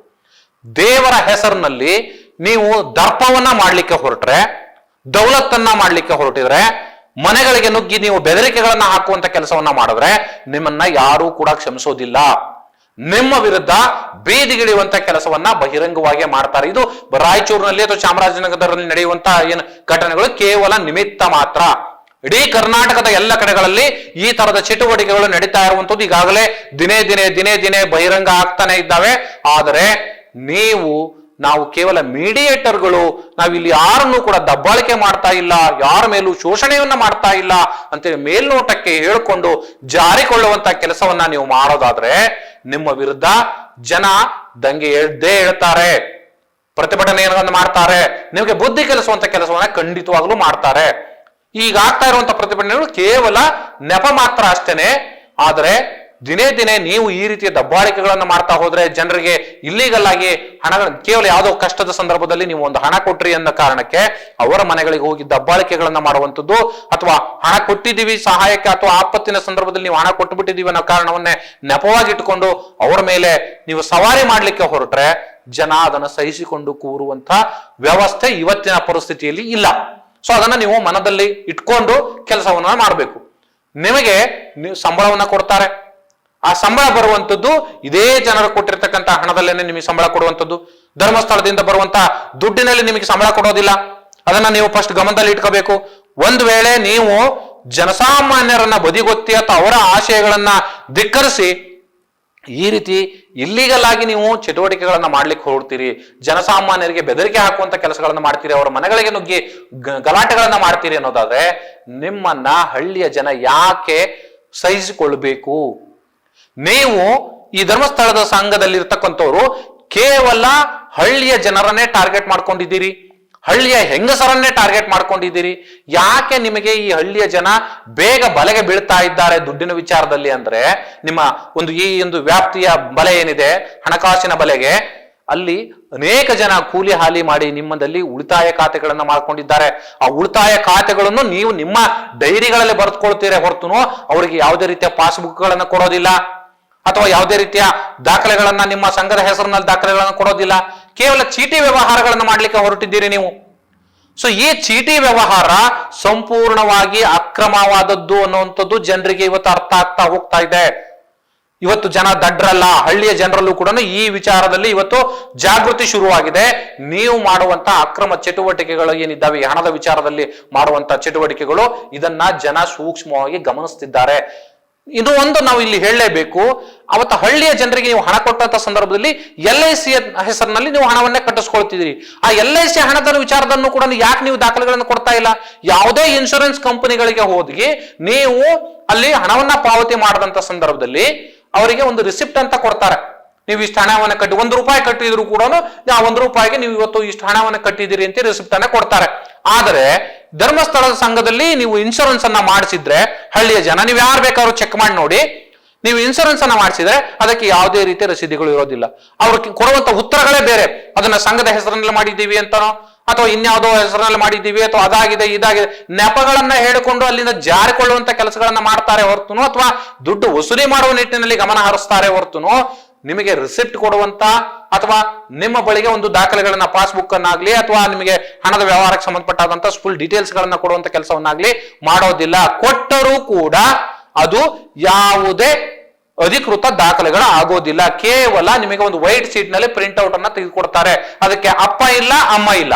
ದೇವರ ಹೆಸರಿನಲ್ಲಿ ನೀವು ದರ್ಪವನ್ನ ಮಾಡ್ಲಿಕ್ಕೆ ಹೊರಟ್ರೆ, ದೌಲತ್ತನ್ನ ಮಾಡ್ಲಿಕ್ಕೆ ಹೊರಟಿದ್ರೆ, ಮನೆಗಳಿಗೆ ನುಗ್ಗಿ ನೀವು ಬೆದರಿಕೆಗಳನ್ನ ಹಾಕುವಂತ ಕೆಲಸವನ್ನ ಮಾಡಿದ್ರೆ ನಿಮ್ಮನ್ನ ಯಾರೂ ಕೂಡ ಕ್ಷಮಿಸೋದಿಲ್ಲ. ನಿಮ್ಮ ವಿರುದ್ಧ ಬೀದಿಗಿಳಿಯುವಂತ ಕೆಲಸವನ್ನ ಬಹಿರಂಗವಾಗಿ ಮಾಡ್ತಾರೆ. ಇದು ರಾಯಚೂರಿನಲ್ಲಿ ಅಥವಾ ಚಾಮರಾಜನಗರದಲ್ಲಿ ನಡೆಯುವಂತ ಏನು ಘಟನೆಗಳು ಕೇವಲ ನಿಮಿತ್ತ ಮಾತ್ರ. ಇಡೀ ಕರ್ನಾಟಕದ ಎಲ್ಲ ಕಡೆಗಳಲ್ಲಿ ಈ ತರದ ಚಟುವಟಿಕೆಗಳು ನಡೀತಾ ಇರುವಂತದ್ದು ಈಗಾಗಲೇ ದಿನೇ ದಿನೇ ಬಹಿರಂಗ ಆಗ್ತಾನೆ ಇದ್ದಾವೆ. ಆದರೆ ನಾವು ಕೇವಲ ಮೀಡಿಯೇಟರ್ಗಳು, ನಾವಿಲ್ಲಿ ಯಾರನ್ನು ಕೂಡ ದಬ್ಬಾಳಿಕೆ ಮಾಡ್ತಾ ಇಲ್ಲ, ಯಾರ ಮೇಲೂ ಶೋಷಣೆಯನ್ನ ಮಾಡ್ತಾ ಇಲ್ಲ ಅಂತೇಳಿ ಮೇಲ್ನೋಟಕ್ಕೆ ಹೇಳ್ಕೊಂಡು ಜಾರಿಕೊಳ್ಳುವಂತ ಕೆಲಸವನ್ನ ನೀವು ಮಾಡೋದಾದ್ರೆ ನಿಮ್ಮ ವಿರುದ್ಧ ಜನ ದಂಗೆ ಎದ್ದೇ ಹೇಳ್ತಾರೆ, ಪ್ರತಿಭಟನೆಯನ್ನು ಮಾಡ್ತಾರೆ, ನಿಮಗೆ ಬುದ್ಧಿ ಕಲಿಸುವಂತ ಕೆಲಸವನ್ನ ಖಂಡಿತವಾಗ್ಲೂ ಮಾಡ್ತಾರೆ. ಈಗ ಆಗ್ತಾ ಇರುವಂತ ಪ್ರತಿಭಟನೆಗಳು ಕೇವಲ ನೆಪ ಮಾತ್ರ ಅಷ್ಟೇನೆ. ಆದರೆ ದಿನೇ ನೀವು ಈ ರೀತಿಯ ದಬ್ಬಾಳಿಕೆಗಳನ್ನು ಮಾಡ್ತಾ ಹೋದ್ರೆ ಜನರಿಗೆ ಇಲ್ಲಿಗಲ್ ಆಗಿ ಹಣಗಳ ಕೇವಲ ಯಾವುದೋ ಕಷ್ಟದ ಸಂದರ್ಭದಲ್ಲಿ ನೀವು ಒಂದು ಹಣ ಕೊಟ್ರಿ ಅನ್ನೋ ಕಾರಣಕ್ಕೆ ಅವರ ಮನೆಗಳಿಗೆ ಹೋಗಿ ದಬ್ಬಾಳಿಕೆಗಳನ್ನ ಮಾಡುವಂಥದ್ದು, ಅಥವಾ ಹಣ ಕೊಟ್ಟಿದ್ದೀವಿ ಸಹಾಯಕ್ಕೆ ಅಥವಾ ಆಪತ್ತಿನ ಸಂದರ್ಭದಲ್ಲಿ ನೀವು ಹಣ ಕೊಟ್ಟು ಬಿಟ್ಟಿದ್ದೀವಿ ಅನ್ನೋ ಕಾರಣವನ್ನೇ ನೆಪವಾಗಿಟ್ಟುಕೊಂಡು ಅವರ ಮೇಲೆ ನೀವು ಸವಾರಿ ಮಾಡ್ಲಿಕ್ಕೆ ಹೊರಟ್ರೆ ಜನ ಅದನ್ನ ಸಹಿಸಿಕೊಂಡು ಕೂರುವಂತ ವ್ಯವಸ್ಥೆ ಇವತ್ತಿನ ಪರಿಸ್ಥಿತಿಯಲ್ಲಿ ಇಲ್ಲ. ಸೊ ಅದನ್ನ ನೀವು ಮನದಲ್ಲಿ ಇಟ್ಕೊಂಡು ಕೆಲಸವನ್ನ ಮಾಡಬೇಕು. ನಿಮಗೆ ನೀವು ಸಂಬಳವನ್ನ ಕೊಡ್ತಾರೆ, ಆ ಸಂಬಳ ಬರುವಂತದ್ದು ಇದೇ ಜನರು ಕೊಟ್ಟಿರ್ತಕ್ಕಂಥ ಹಣದಲ್ಲೇನೆ ನಿಮಗೆ ಸಂಬಳ ಕೊಡುವಂಥದ್ದು. ಧರ್ಮಸ್ಥಳದಿಂದ ಬರುವಂತ ದುಡ್ಡಿನಲ್ಲಿ ನಿಮಗೆ ಸಂಬಳ ಕೊಡೋದಿಲ್ಲ. ಅದನ್ನ ನೀವು ಫಸ್ಟ್ ಗಮನದಲ್ಲಿ ಇಟ್ಕೋಬೇಕು. ಒಂದು ವೇಳೆ ನೀವು ಜನಸಾಮಾನ್ಯರನ್ನ ಬದಿಗೊತ್ತಿ ಅಥವಾ ಅವರ ಆಶಯಗಳನ್ನ ಧಿಕ್ಕರಿಸಿ ಈ ರೀತಿ ಇಲ್ಲಿಗಲ್ ಆಗಿ ನೀವು ಚಟುವಟಿಕೆಗಳನ್ನ ಮಾಡ್ಲಿಕ್ಕೆ ಹೊರಡ್ತೀರಿ, ಜನಸಾಮಾನ್ಯರಿಗೆ ಬೆದರಿಕೆ ಹಾಕುವಂತ ಕೆಲಸಗಳನ್ನ ಮಾಡ್ತೀರಿ, ಅವರ ಮನೆಗಳಿಗೆ ನುಗ್ಗಿ ಗಲಾಟೆಗಳನ್ನ ಮಾಡ್ತೀರಿ ಅನ್ನೋದಾದ್ರೆ ನಿಮ್ಮನ್ನ ಹಳ್ಳಿಯ ಜನ ಯಾಕೆ ಸಹಿಸಿಕೊಳ್ಬೇಕು? ನೀವು ಈ ಧರ್ಮಸ್ಥಳದ ಸಂಘದಲ್ಲಿ ಇರ್ತಕ್ಕಂಥವ್ರು ಕೇವಲ ಹಳ್ಳಿಯ ಜನರನ್ನೇ ಟಾರ್ಗೆಟ್ ಮಾಡ್ಕೊಂಡಿದ್ದೀರಿ, ಹಳ್ಳಿಯ ಹೆಂಗಸರನ್ನೇ ಟಾರ್ಗೆಟ್ ಮಾಡ್ಕೊಂಡಿದ್ದೀರಿ. ಯಾಕೆ ನಿಮಗೆ ಈ ಹಳ್ಳಿಯ ಜನ ಬೇಗ ಬಲೆಗೆ ಬೀಳ್ತಾ ಇದ್ದಾರೆ ದುಡ್ಡಿನ ವಿಚಾರದಲ್ಲಿ ಅಂದ್ರೆ ನಿಮ್ಮ ಈ ಒಂದು ವ್ಯಾಪ್ತಿಯ ಬಲೆ ಏನಿದೆ, ಹಣಕಾಸಿನ ಬಲೆಗೆ, ಅಲ್ಲಿ ಅನೇಕ ಜನ ಕೂಲಿ ಹಾಲಿ ಮಾಡಿ ನಿಮ್ಮದಲ್ಲಿ ಉಳಿತಾಯ ಖಾತೆಗಳನ್ನ ಮಾಡ್ಕೊಂಡಿದ್ದಾರೆ. ಆ ಉಳಿತಾಯ ಖಾತೆಗಳನ್ನು ನೀವು ನಿಮ್ಮ ಡೈರಿಗಳಲ್ಲಿ ಬರೆದುಕೊಳ್ತೀರ ಹೊರತುನು ಅವರಿಗೆ ಯಾವುದೇ ರೀತಿಯ ಪಾಸ್ಬುಕ್ ಗಳನ್ನ ಕೊಡೋದಿಲ್ಲ, ಅಥವಾ ಯಾವುದೇ ರೀತಿಯ ದಾಖಲೆಗಳನ್ನ ನಿಮ್ಮ ಸಂಘದ ಹೆಸರಿನಲ್ಲಿ ದಾಖಲೆಗಳನ್ನ ಕೊಡೋದಿಲ್ಲ. ಕೇವಲ ಚೀಟಿ ವ್ಯವಹಾರಗಳನ್ನ ಮಾಡ್ಲಿಕ್ಕೆ ಹೊರಟಿದ್ದೀರಿ ನೀವು. ಸೊ ಈ ಚೀಟಿ ವ್ಯವಹಾರ ಸಂಪೂರ್ಣವಾಗಿ ಅಕ್ರಮವಾದದ್ದು ಅನ್ನುವಂಥದ್ದು ಜನರಿಗೆ ಇವತ್ತು ಅರ್ಥ ಆಗ್ತಾ ಹೋಗ್ತಾ ಇದೆ. ಇವತ್ತು ಜನ ದಡ್ರಲ್ಲ, ಹಳ್ಳಿಯ ಜನರಲ್ಲೂ ಕೂಡ ಈ ವಿಚಾರದಲ್ಲಿ ಇವತ್ತು ಜಾಗೃತಿ ಶುರುವಾಗಿದೆ. ನೀವು ಮಾಡುವಂತ ಅಕ್ರಮ ಚಟುವಟಿಕೆಗಳು ಏನಿದ್ದಾವೆ, ಹಣದ ವಿಚಾರದಲ್ಲಿ ಮಾಡುವಂತ ಚಟುವಟಿಕೆಗಳು, ಇದನ್ನ ಜನ ಸೂಕ್ಷ್ಮವಾಗಿ ಗಮನಿಸ್ತಿದ್ದಾರೆ. ಇದು ಒಂದು ನಾವು ಇಲ್ಲಿ ಹೇಳಲೇಬೇಕು. ಅವತ್ತು ಹಳ್ಳಿಯ ಜನರಿಗೆ ನೀವು ಹಣ ಕೊಟ್ಟಂತ ಸಂದರ್ಭದಲ್ಲಿ LIC ಹೆಸರಿನಲ್ಲಿ ನೀವು ಹಣವನ್ನೇ ಕಟ್ಟಿಸ್ಕೊಳ್ತಿದ್ದೀರಿ. ಆ LIC ಹಣದ ವಿಚಾರದನ್ನು ಕೂಡ ಯಾಕೆ ನೀವು ದಾಖಲೆಗಳನ್ನು ಕೊಡ್ತಾ ಇಲ್ಲ? ಯಾವುದೇ ಇನ್ಶೂರೆನ್ಸ್ ಕಂಪನಿಗಳಿಗೆ ಹೋಗಿ ನೀವು ಅಲ್ಲಿ ಹಣವನ್ನ ಪಾವತಿ ಮಾಡದಂತ ಸಂದರ್ಭದಲ್ಲಿ ಅವರಿಗೆ ಒಂದು ರಿಸಿಪ್ಟ್ ಅಂತ ಕೊಡ್ತಾರೆ. ನೀವು ಇಷ್ಟು ಹಣವನ್ನು ಕಟ್ಟಿ ₹1 ಕಟ್ಟಿದ್ರು ಕೂಡ ₹1 ನೀವು ಇವತ್ತು ಇಷ್ಟು ಹಣವನ್ನು ಕಟ್ಟಿದ್ದೀರಿ ಅಂತ ರಿಸಿಪ್ಟ್ ಅನ್ನ ಕೊಡ್ತಾರೆ. ಆದರೆ ಧರ್ಮಸ್ಥಳದ ಸಂಘದಲ್ಲಿ ನೀವು ಇನ್ಶೂರೆನ್ಸ್ ಅನ್ನ ಮಾಡಿಸಿದ್ರೆ ಹಳ್ಳಿಯ ಜನ, ನೀವು ಯಾರು ಬೇಕಾದ್ರೂ ಚೆಕ್ ಮಾಡಿ ನೋಡಿ, ನೀವು ಇನ್ಶೂರೆನ್ಸ್ ಅನ್ನ ಮಾಡಿಸಿದ್ರೆ ಅದಕ್ಕೆ ಯಾವುದೇ ರೀತಿಯ ರಸೀದಿಗಳು ಇರೋದಿಲ್ಲ. ಅವ್ರಿಗೆ ಕೊಡುವಂತ ಉತ್ತರಗಳೇ ಬೇರೆ. ಅದನ್ನ ಸಂಘದ ಹೆಸರಿನಲ್ಲಿ ಮಾಡಿದ್ದೀವಿ ಅಂತನೋ ಅಥವಾ ಇನ್ಯಾವುದೋ ಹೆಸರಿನಲ್ಲಿ ಮಾಡಿದ್ದೀವಿ ಅಥವಾ ಅದಾಗಿದೆ ಇದಾಗಿದೆ ನೆಪಗಳನ್ನ ಹೇಳಿಕೊಂಡು ಅಲ್ಲಿಂದ ಜಾರಿಕೊಳ್ಳುವಂತ ಕೆಲಸಗಳನ್ನ ಮಾಡ್ತಾರೆ ಹೊರತುನು, ಅಥವಾ ದುಡ್ಡು ವಸೂಲಿ ಮಾಡುವ ನಿಟ್ಟಿನಲ್ಲಿ ಗಮನ ಹರಿಸ್ತಾರೆ ಹೊರತುನು ನಿಮಗೆ ರಿಸಿಪ್ಟ್ ಕೊಡುವಂತ ಅಥವಾ ನಿಮ್ಮ ಬಳಿಗೆ ಒಂದು ದಾಖಲೆಗಳನ್ನ ಪಾಸ್ಬುಕ್ ಅನ್ನಾಗ್ಲಿ ಅಥವಾ ನಿಮಗೆ ಹಣದ ವ್ಯವಹಾರಕ್ಕೆ ಸಂಬಂಧಪಟ್ಟಾದಂತ ಫುಲ್ ಡೀಟೇಲ್ಸ್ ಗಳನ್ನ ಕೊಡುವಂತ ಕೆಲಸವನ್ನಾಗ್ಲಿ ಮಾಡೋದಿಲ್ಲ. ಕೊಟ್ಟರೂ ಕೂಡ ಅದು ಯಾವುದೇ ಅಧಿಕೃತ ದಾಖಲೆಗಳು ಆಗೋದಿಲ್ಲ. ಕೇವಲ ನಿಮಗೆ ಒಂದು ವೈಟ್ ಶೀಟ್ ನಲ್ಲಿ ಪ್ರಿಂಟ್ ಔಟ್ ಅನ್ನ ತೆಗೆದುಕೊಡ್ತಾರೆ. ಅದಕ್ಕೆ ಅಪ್ಪ ಇಲ್ಲ ಅಮ್ಮ ಇಲ್ಲ.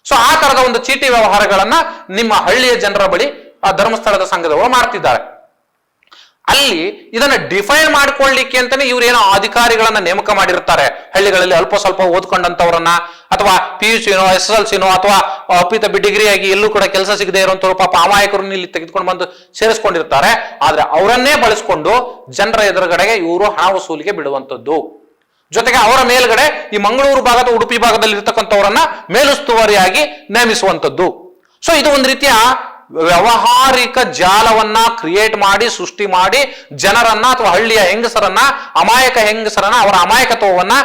ಸೊ ಆ ತರದ ಒಂದು ಚೀಟಿ ವ್ಯವಹಾರಗಳನ್ನ ನಿಮ್ಮ ಹಳ್ಳಿಯ ಜನರ ಬಳಿ ಆ ಧರ್ಮಸ್ಥಳದ ಸಂಘದವರು ಮಾಡ್ತಿದ್ದಾರೆ. ಅಲ್ಲಿ ಇದನ್ನ ಡಿಫೈನ್ ಮಾಡ್ಕೊಳ್ಳಿಕ್ಕೆ ಅಂತಾನೆ ಇವ್ರೇನೋ ಅಧಿಕಾರಿಗಳನ್ನ ನೇಮಕ ಮಾಡಿರ್ತಾರೆ. ಹಳ್ಳಿಗಳಲ್ಲಿ ಅಲ್ಪ ಸ್ವಲ್ಪ ಓದ್ಕೊಂಡಂತವ್ರನ್ನ ಅಥವಾ PUCನೋ SSLCನೋ ಅಥವಾ ಅಪ್ಪಿತಪ್ಪಿ ಡಿಗ್ರಿ ಆಗಿ ಎಲ್ಲೂ ಕೂಡ ಕೆಲಸ ಸಿಗದೆ ಇರುವಂತವ್ರು ಪಾಪ ಅಮಾಯಕರನ್ನ ಇಲ್ಲಿ ತೆಗೆದುಕೊಂಡು ಬಂದು ಸೇರಿಸ್ಕೊಂಡಿರ್ತಾರೆ. ಆದ್ರೆ ಅವರನ್ನೇ ಬಳಸ್ಕೊಂಡು ಜನರ ಎದುರುಗಡೆಗೆ ಇವರು ಹಣ ವಸೂಲಿಗೆ ಬಿಡುವಂತದ್ದು. ಜೊತೆಗೆ ಅವರ ಮೇಲ್ಗಡೆ ಈ ಮಂಗಳೂರು ಭಾಗದ ಉಡುಪಿ ಭಾಗದಲ್ಲಿ ಇರ್ತಕ್ಕಂಥವರನ್ನ ಮೇಲುಸ್ತುವಾರಿಯಾಗಿ ನೇಮಿಸುವಂತದ್ದು. ಸೊ ಇದು ಒಂದು ರೀತಿಯ ವ್ಯವಹಾರಿಕ ಜಾಲವನ್ನ ಕ್ರಿಯೇಟ್ ಮಾಡಿ ಸೃಷ್ಟಿ ಮಾಡಿ ಜನರನ್ನ ಅಥವಾ ಹಳ್ಳಿಯ ಹೆಂಗಸರನ್ನ, ಅಮಾಯಕ ಹೆಂಗಸರನ್ನ, ಅವರ ಅಮಾಯಕತ್ವವನ್ನ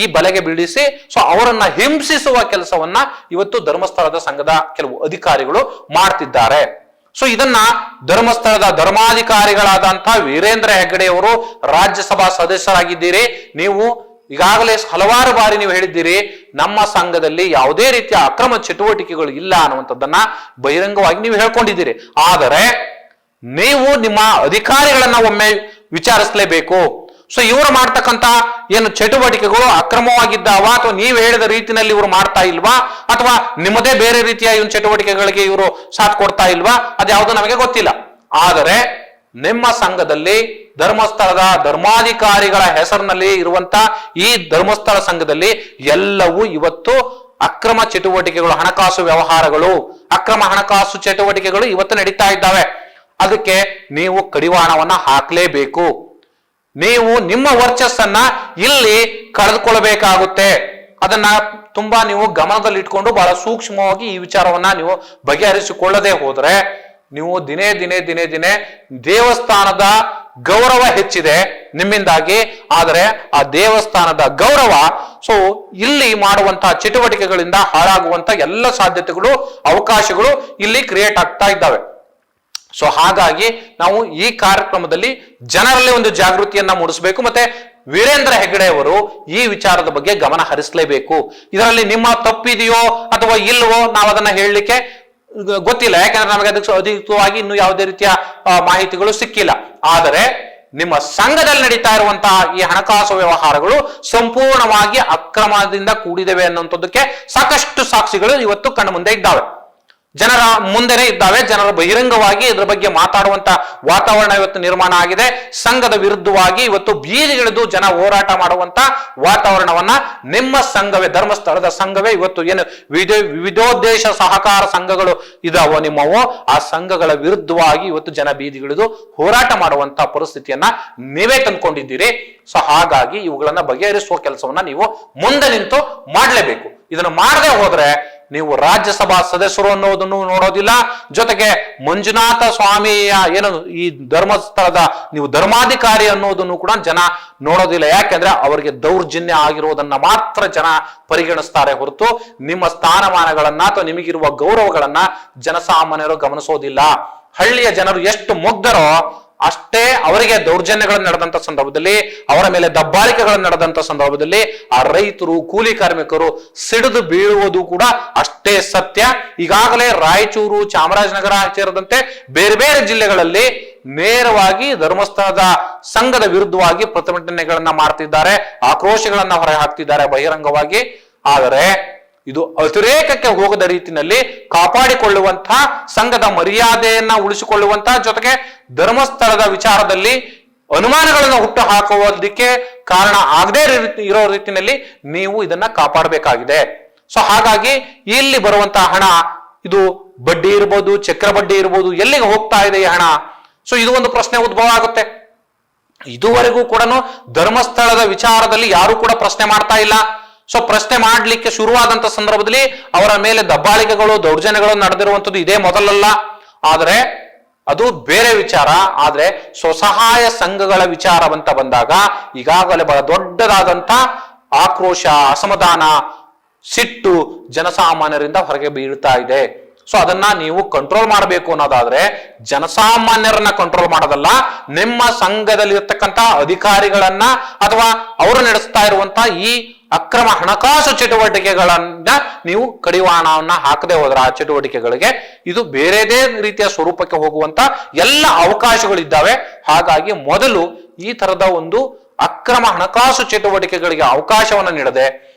ಈ ಬಲೆಗೆ ಬೀಳಿಸಿ ಸೊ ಅವರನ್ನ ಹಿಂಸಿಸುವ ಕೆಲಸವನ್ನ ಇವತ್ತು ಧರ್ಮಸ್ಥಳದ ಸಂಘದ ಕೆಲವು ಅಧಿಕಾರಿಗಳು ಮಾಡ್ತಿದ್ದಾರೆ. ಸೊ ಇದನ್ನ ಧರ್ಮಸ್ಥಳದ ಧರ್ಮಾಧಿಕಾರಿಗಳಾದಂತಹ ವೀರೇಂದ್ರ ಹೆಗ್ಗಡೆಯವರು ರಾಜ್ಯಸಭಾ ಸದಸ್ಯರಾಗಿದ್ದೀರಿ. ನೀವು ಈಗಾಗಲೇ ಹಲವಾರು ಬಾರಿ ನೀವು ಹೇಳಿದ್ದೀರಿ ನಮ್ಮ ಸಂಘದಲ್ಲಿ ಯಾವುದೇ ರೀತಿಯ ಅಕ್ರಮ ಚಟುವಟಿಕೆಗಳು ಇಲ್ಲ ಅನ್ನುವಂಥದ್ದನ್ನ ಬಹಿರಂಗವಾಗಿ ನೀವು ಹೇಳ್ಕೊಂಡಿದ್ದೀರಿ. ಆದರೆ ನೀವು ನಿಮ್ಮ ಅಧಿಕಾರಿಗಳನ್ನ ಒಮ್ಮೆ ವಿಚಾರಿಸಲೇಬೇಕು. ಸೊ ಇವರು ಮಾಡ್ತಕ್ಕಂತ ಏನು ಚಟುವಟಿಕೆಗಳು ಅಕ್ರಮವಾಗಿದ್ದಾವ ಅಥವಾ ನೀವು ಹೇಳಿದ ರೀತಿಯಲ್ಲಿ ಇವರು ಮಾಡ್ತಾ ಇಲ್ವಾ ಅಥವಾ ನಿಮ್ಮದೇ ಬೇರೆ ರೀತಿಯ ಇವನ್ ಚಟುವಟಿಕೆಗಳಿಗೆ ಇವರು ಸಾಥ್ ಕೊಡ್ತಾ ಇಲ್ವಾ ಅದ್ಯಾವುದು ನಮಗೆ ಗೊತ್ತಿಲ್ಲ. ಆದರೆ ನಿಮ್ಮ ಸಂಘದಲ್ಲಿ ಧರ್ಮಸ್ಥಳದ ಧರ್ಮಾಧಿಕಾರಿಗಳ ಹೆಸರಿನಲ್ಲಿ ಇರುವಂತ ಈ ಧರ್ಮಸ್ಥಳ ಸಂಘದಲ್ಲಿ ಎಲ್ಲವೂ ಇವತ್ತು ಅಕ್ರಮ ಚಟುವಟಿಕೆಗಳು, ಹಣಕಾಸು ವ್ಯವಹಾರಗಳು, ಅಕ್ರಮ ಹಣಕಾಸು ಚಟುವಟಿಕೆಗಳು ಇವತ್ತು ನಡೀತಾ ಇದ್ದಾವೆ. ಅದಕ್ಕೆ ನೀವು ಕಡಿವಾಣವನ್ನ ಹಾಕ್ಲೇಬೇಕು. ನೀವು ನಿಮ್ಮ ವರ್ಚಸ್ಸನ್ನ ಇಲ್ಲಿ ಕಳೆದುಕೊಳ್ಳಬೇಕಾಗುತ್ತೆ. ಅದನ್ನ ತುಂಬಾ ನೀವು ಗಮನದಲ್ಲಿ ಇಟ್ಕೊಂಡು ಬಹಳ ಸೂಕ್ಷ್ಮವಾಗಿ ಈ ವಿಚಾರವನ್ನ ನೀವು ಬಗೆಹರಿಸಿಕೊಳ್ಳದೆ ಹೋದ್ರೆ ನೀವು ದಿನೇ ದಿನೇ ದೇವಸ್ಥಾನದ ಗೌರವ ಹೆಚ್ಚಿದೆ ನಿಮ್ಮಿಂದಾಗಿ. ಆದರೆ ಆ ದೇವಸ್ಥಾನದ ಗೌರವ ಸೊ ಇಲ್ಲಿ ಮಾಡುವಂತಹ ಚಟುವಟಿಕೆಗಳಿಂದ ಹಾಳಾಗುವಂತ ಎಲ್ಲ ಸಾಧ್ಯತೆಗಳು, ಅವಕಾಶಗಳು ಇಲ್ಲಿ ಕ್ರಿಯೇಟ್ ಆಗ್ತಾ ಇದ್ದಾವೆ. ಸೊ ಹಾಗಾಗಿ ನಾವು ಈ ಕಾರ್ಯಕ್ರಮದಲ್ಲಿ ಜನರಲ್ಲಿ ಒಂದು ಜಾಗೃತಿಯನ್ನ ಮೂಡಿಸಬೇಕು. ಮತ್ತೆ ವೀರೇಂದ್ರ ಹೆಗ್ಗಡೆ ಅವರು ಈ ವಿಚಾರದ ಬಗ್ಗೆ ಗಮನ ಹರಿಸಲೇಬೇಕು. ಇದರಲ್ಲಿ ನಿಮ್ಮ ತಪ್ಪಿದೆಯೋ ಅಥವಾ ಇಲ್ವೋ ನಾವು ಅದನ್ನ ಹೇಳಲಿಕ್ಕೆ ಗೊತ್ತಿಲ್ಲ, ಯಾಕಂದ್ರೆ ನಮಗೆ ಅದಕ್ಕೆ ಅಧಿಕೃತವಾಗಿ ಇನ್ನು ಯಾವುದೇ ರೀತಿಯ ಮಾಹಿತಿಗಳು ಸಿಕ್ಕಿಲ್ಲ. ಆದರೆ ನಿಮ್ಮ ಸಂಘದಲ್ಲಿ ನಡೀತಾ ಇರುವಂತಹ ಈ ಹಣಕಾಸು ವ್ಯವಹಾರಗಳು ಸಂಪೂರ್ಣವಾಗಿ ಅಕ್ರಮದಿಂದ ಕೂಡಿದವೆ ಅನ್ನುವಂಥದ್ದಕ್ಕೆ ಸಾಕಷ್ಟು ಸಾಕ್ಷಿಗಳು ಇವತ್ತು ಕಣ್ಣು ಮುಂದೆ ಇದ್ದಾವೆ, ಜನರ ಮುಂದೆನೆ ಇದ್ದಾವೆ. ಜನರ ಬಹಿರಂಗವಾಗಿ ಇದರ ಬಗ್ಗೆ ಮಾತಾಡುವಂತ ವಾತಾವರಣ ಇವತ್ತು ನಿರ್ಮಾಣ ಆಗಿದೆ. ಸಂಘದ ವಿರುದ್ಧವಾಗಿ ಇವತ್ತು ಬೀದಿಗಿಳಿದು ಜನ ಹೋರಾಟ ಮಾಡುವಂತ ವಾತಾವರಣವನ್ನ ನಿಮ್ಮ ಸಂಘವೇ, ಧರ್ಮಸ್ಥಳದ ಸಂಘವೇ ಇವತ್ತು ಏನು ವಿವಿಧೋದ್ದೇಶ ಸಹಕಾರ ಸಂಘಗಳು ಇದಾವೋ ನಿಮ್ಮವೋ ಆ ಸಂಘಗಳ ವಿರುದ್ಧವಾಗಿ ಇವತ್ತು ಜನ ಬೀದಿಗಿಳಿದು ಹೋರಾಟ ಮಾಡುವಂತ ಪರಿಸ್ಥಿತಿಯನ್ನ ನೀವೇ ತಂದ್ಕೊಂಡಿದ್ದೀರಿ. ಸೊ ಹಾಗಾಗಿ ಇವುಗಳನ್ನ ಬಗೆಹರಿಸುವ ಕೆಲಸವನ್ನ ನೀವು ಮುಂದೆ ನಿಂತು ಮಾಡಲೇಬೇಕು. ಇದನ್ನು ಮಾಡದೆ ಹೋದ್ರೆ ನೀವು ರಾಜ್ಯಸಭಾ ಸದಸ್ಯರು ಅನ್ನೋದನ್ನು ನೋಡೋದಿಲ್ಲ, ಜೊತೆಗೆ ಮಂಜುನಾಥ ಸ್ವಾಮಿಯ ಏನು ಈ ಧರ್ಮಸ್ಥಳದ ನೀವು ಧರ್ಮಾಧಿಕಾರಿ ಅನ್ನೋದನ್ನು ಕೂಡ ಜನ ನೋಡೋದಿಲ್ಲ. ಯಾಕೆಂದ್ರೆ ಅವರಿಗೆ ದೌರ್ಜನ್ಯ ಆಗಿರೋದನ್ನ ಮಾತ್ರ ಜನ ಪರಿಗಣಿಸ್ತಾರೆ ಹೊರತು ನಿಮ್ಮ ಸ್ಥಾನಮಾನಗಳನ್ನ ಅಥವಾ ನಿಮಗಿರುವ ಗೌರವಗಳನ್ನ ಜನಸಾಮಾನ್ಯರು ಗಮನಿಸೋದಿಲ್ಲ. ಹಳ್ಳಿಯ ಜನರು ಎಷ್ಟು ಮುಗ್ಧರೋ ಅಷ್ಟೇ ಅವರಿಗೆ ದೌರ್ಜನ್ಯಗಳು ನಡೆದಂತ ಸಂದರ್ಭದಲ್ಲಿ, ಅವರ ಮೇಲೆ ದಬ್ಬಾಳಿಕೆಗಳು ನಡೆದಂತ ಸಂದರ್ಭದಲ್ಲಿ ಆ ರೈತರು, ಕೂಲಿ ಕಾರ್ಮಿಕರು ಸಿಡಿದು ಬೀಳುವುದು ಕೂಡ ಅಷ್ಟೇ ಸತ್ಯ. ಈಗಾಗಲೇ ರಾಯಚೂರು, ಚಾಮರಾಜನಗರ ಸೇರಿದಂತೆ ಬೇರೆ ಬೇರೆ ಜಿಲ್ಲೆಗಳಲ್ಲಿ ನೇರವಾಗಿ ಧರ್ಮಸ್ಥಳದ ಸಂಘದ ವಿರುದ್ಧವಾಗಿ ಪ್ರತಿಭಟನೆಗಳನ್ನ ಮಾಡ್ತಿದ್ದಾರೆ, ಆಕ್ರೋಶಗಳನ್ನ ಹೊರ ಹಾಕ್ತಿದ್ದಾರೆ ಬಹಿರಂಗವಾಗಿ. ಆದರೆ ಇದು ಅತಿರೇಕಕ್ಕೆ ಹೋಗದ ರೀತಿಯಲ್ಲಿ ಕಾಪಾಡಿಕೊಳ್ಳುವಂತಹ ಸಂಘದ ಮರ್ಯಾದೆಯನ್ನ ಉಳಿಸಿಕೊಳ್ಳುವಂತಹ ಜೊತೆಗೆ ಧರ್ಮಸ್ಥಳದ ವಿಚಾರದಲ್ಲಿ ಅನುಮಾನಗಳನ್ನು ಹುಟ್ಟು ಹಾಕುವುದಕ್ಕೆ ಕಾರಣ ಆಗದೇ ಇರೋ ರೀತಿಯಲ್ಲಿ ನೀವು ಇದನ್ನ ಕಾಪಾಡಬೇಕಾಗಿದೆ. ಸೊ ಹಾಗಾಗಿ ಇಲ್ಲಿ ಬರುವಂತಹ ಹಣ ಇದು ಬಡ್ಡಿ ಇರ್ಬೋದು, ಚಕ್ರ ಬಡ್ಡಿ ಇರ್ಬೋದು, ಎಲ್ಲಿಗೆ ಹೋಗ್ತಾ ಇದೆ ಈ ಹಣ? ಸೊ ಇದು ಒಂದು ಪ್ರಶ್ನೆ ಉದ್ಭವ ಆಗುತ್ತೆ. ಇದುವರೆಗೂ ಕೂಡ ಧರ್ಮಸ್ಥಳದ ವಿಚಾರದಲ್ಲಿ ಯಾರು ಕೂಡ ಪ್ರಶ್ನೆ ಮಾಡ್ತಾ ಇಲ್ಲ. ಸೊ ಪ್ರಶ್ನೆ ಮಾಡ್ಲಿಕ್ಕೆ ಶುರುವಾದಂತ ಸಂದರ್ಭದಲ್ಲಿ ಅವರ ಮೇಲೆ ದಬ್ಬಾಳಿಕೆಗಳು, ದೌರ್ಜನ್ಯಗಳು ನಡೆದಿರುವಂತದ್ದು ಇದೇ ಮೊದಲಲ್ಲ. ಆದ್ರೆ ಅದು ಬೇರೆ ವಿಚಾರ. ಆದ್ರೆ ಸ್ವಸಹಾಯ ಸಂಘಗಳ ವಿಚಾರವಂತ ಬಂದಾಗ ಈಗಾಗಲೇ ಬಹಳ ದೊಡ್ಡದಾದಂತ ಆಕ್ರೋಶ, ಅಸಮಾಧಾನ, ಸಿಟ್ಟು ಜನಸಾಮಾನ್ಯರಿಂದ ಹೊರಗೆ ಬೀಳ್ತಾ ಇದೆ. ಸೊ ಅದನ್ನ ನೀವು ಕಂಟ್ರೋಲ್ ಮಾಡಬೇಕು ಅನ್ನೋದಾದ್ರೆ ಜನಸಾಮಾನ್ಯರನ್ನ ಕಂಟ್ರೋಲ್ ಮಾಡೋದಲ್ಲ, ನಿಮ್ಮ ಸಂಘದಲ್ಲಿ ಇರ್ತಕ್ಕಂಥ ಅಧಿಕಾರಿಗಳನ್ನ ಅಥವಾ ಅವರು ನಡೆಸ್ತಾ ಇರುವಂತಹ ಈ ಅಕ್ರಮ ಹಣಕಾಸು ಚಟುವಟಿಕೆಗಳನ್ನ ನೀವು ಕಡಿವಾಣವನ್ನ ಹಾಕದೆ ಹೋದ್ರೆ ಆ ಚಟುವಟಿಕೆಗಳಿಗೆ ಇದು ಬೇರೆದೇ ರೀತಿಯ ಸ್ವರೂಪಕ್ಕೆ ಹೋಗುವಂತ ಎಲ್ಲ ಅವಕಾಶಗಳಿದ್ದಾವೆ. ಹಾಗಾಗಿ ಮೊದಲು ಈ ತರದ ಒಂದು ಅಕ್ರಮ ಹಣಕಾಸು ಚಟುವಟಿಕೆಗಳಿಗೆ ಅವಕಾಶವನ್ನು ನೀಡದೆ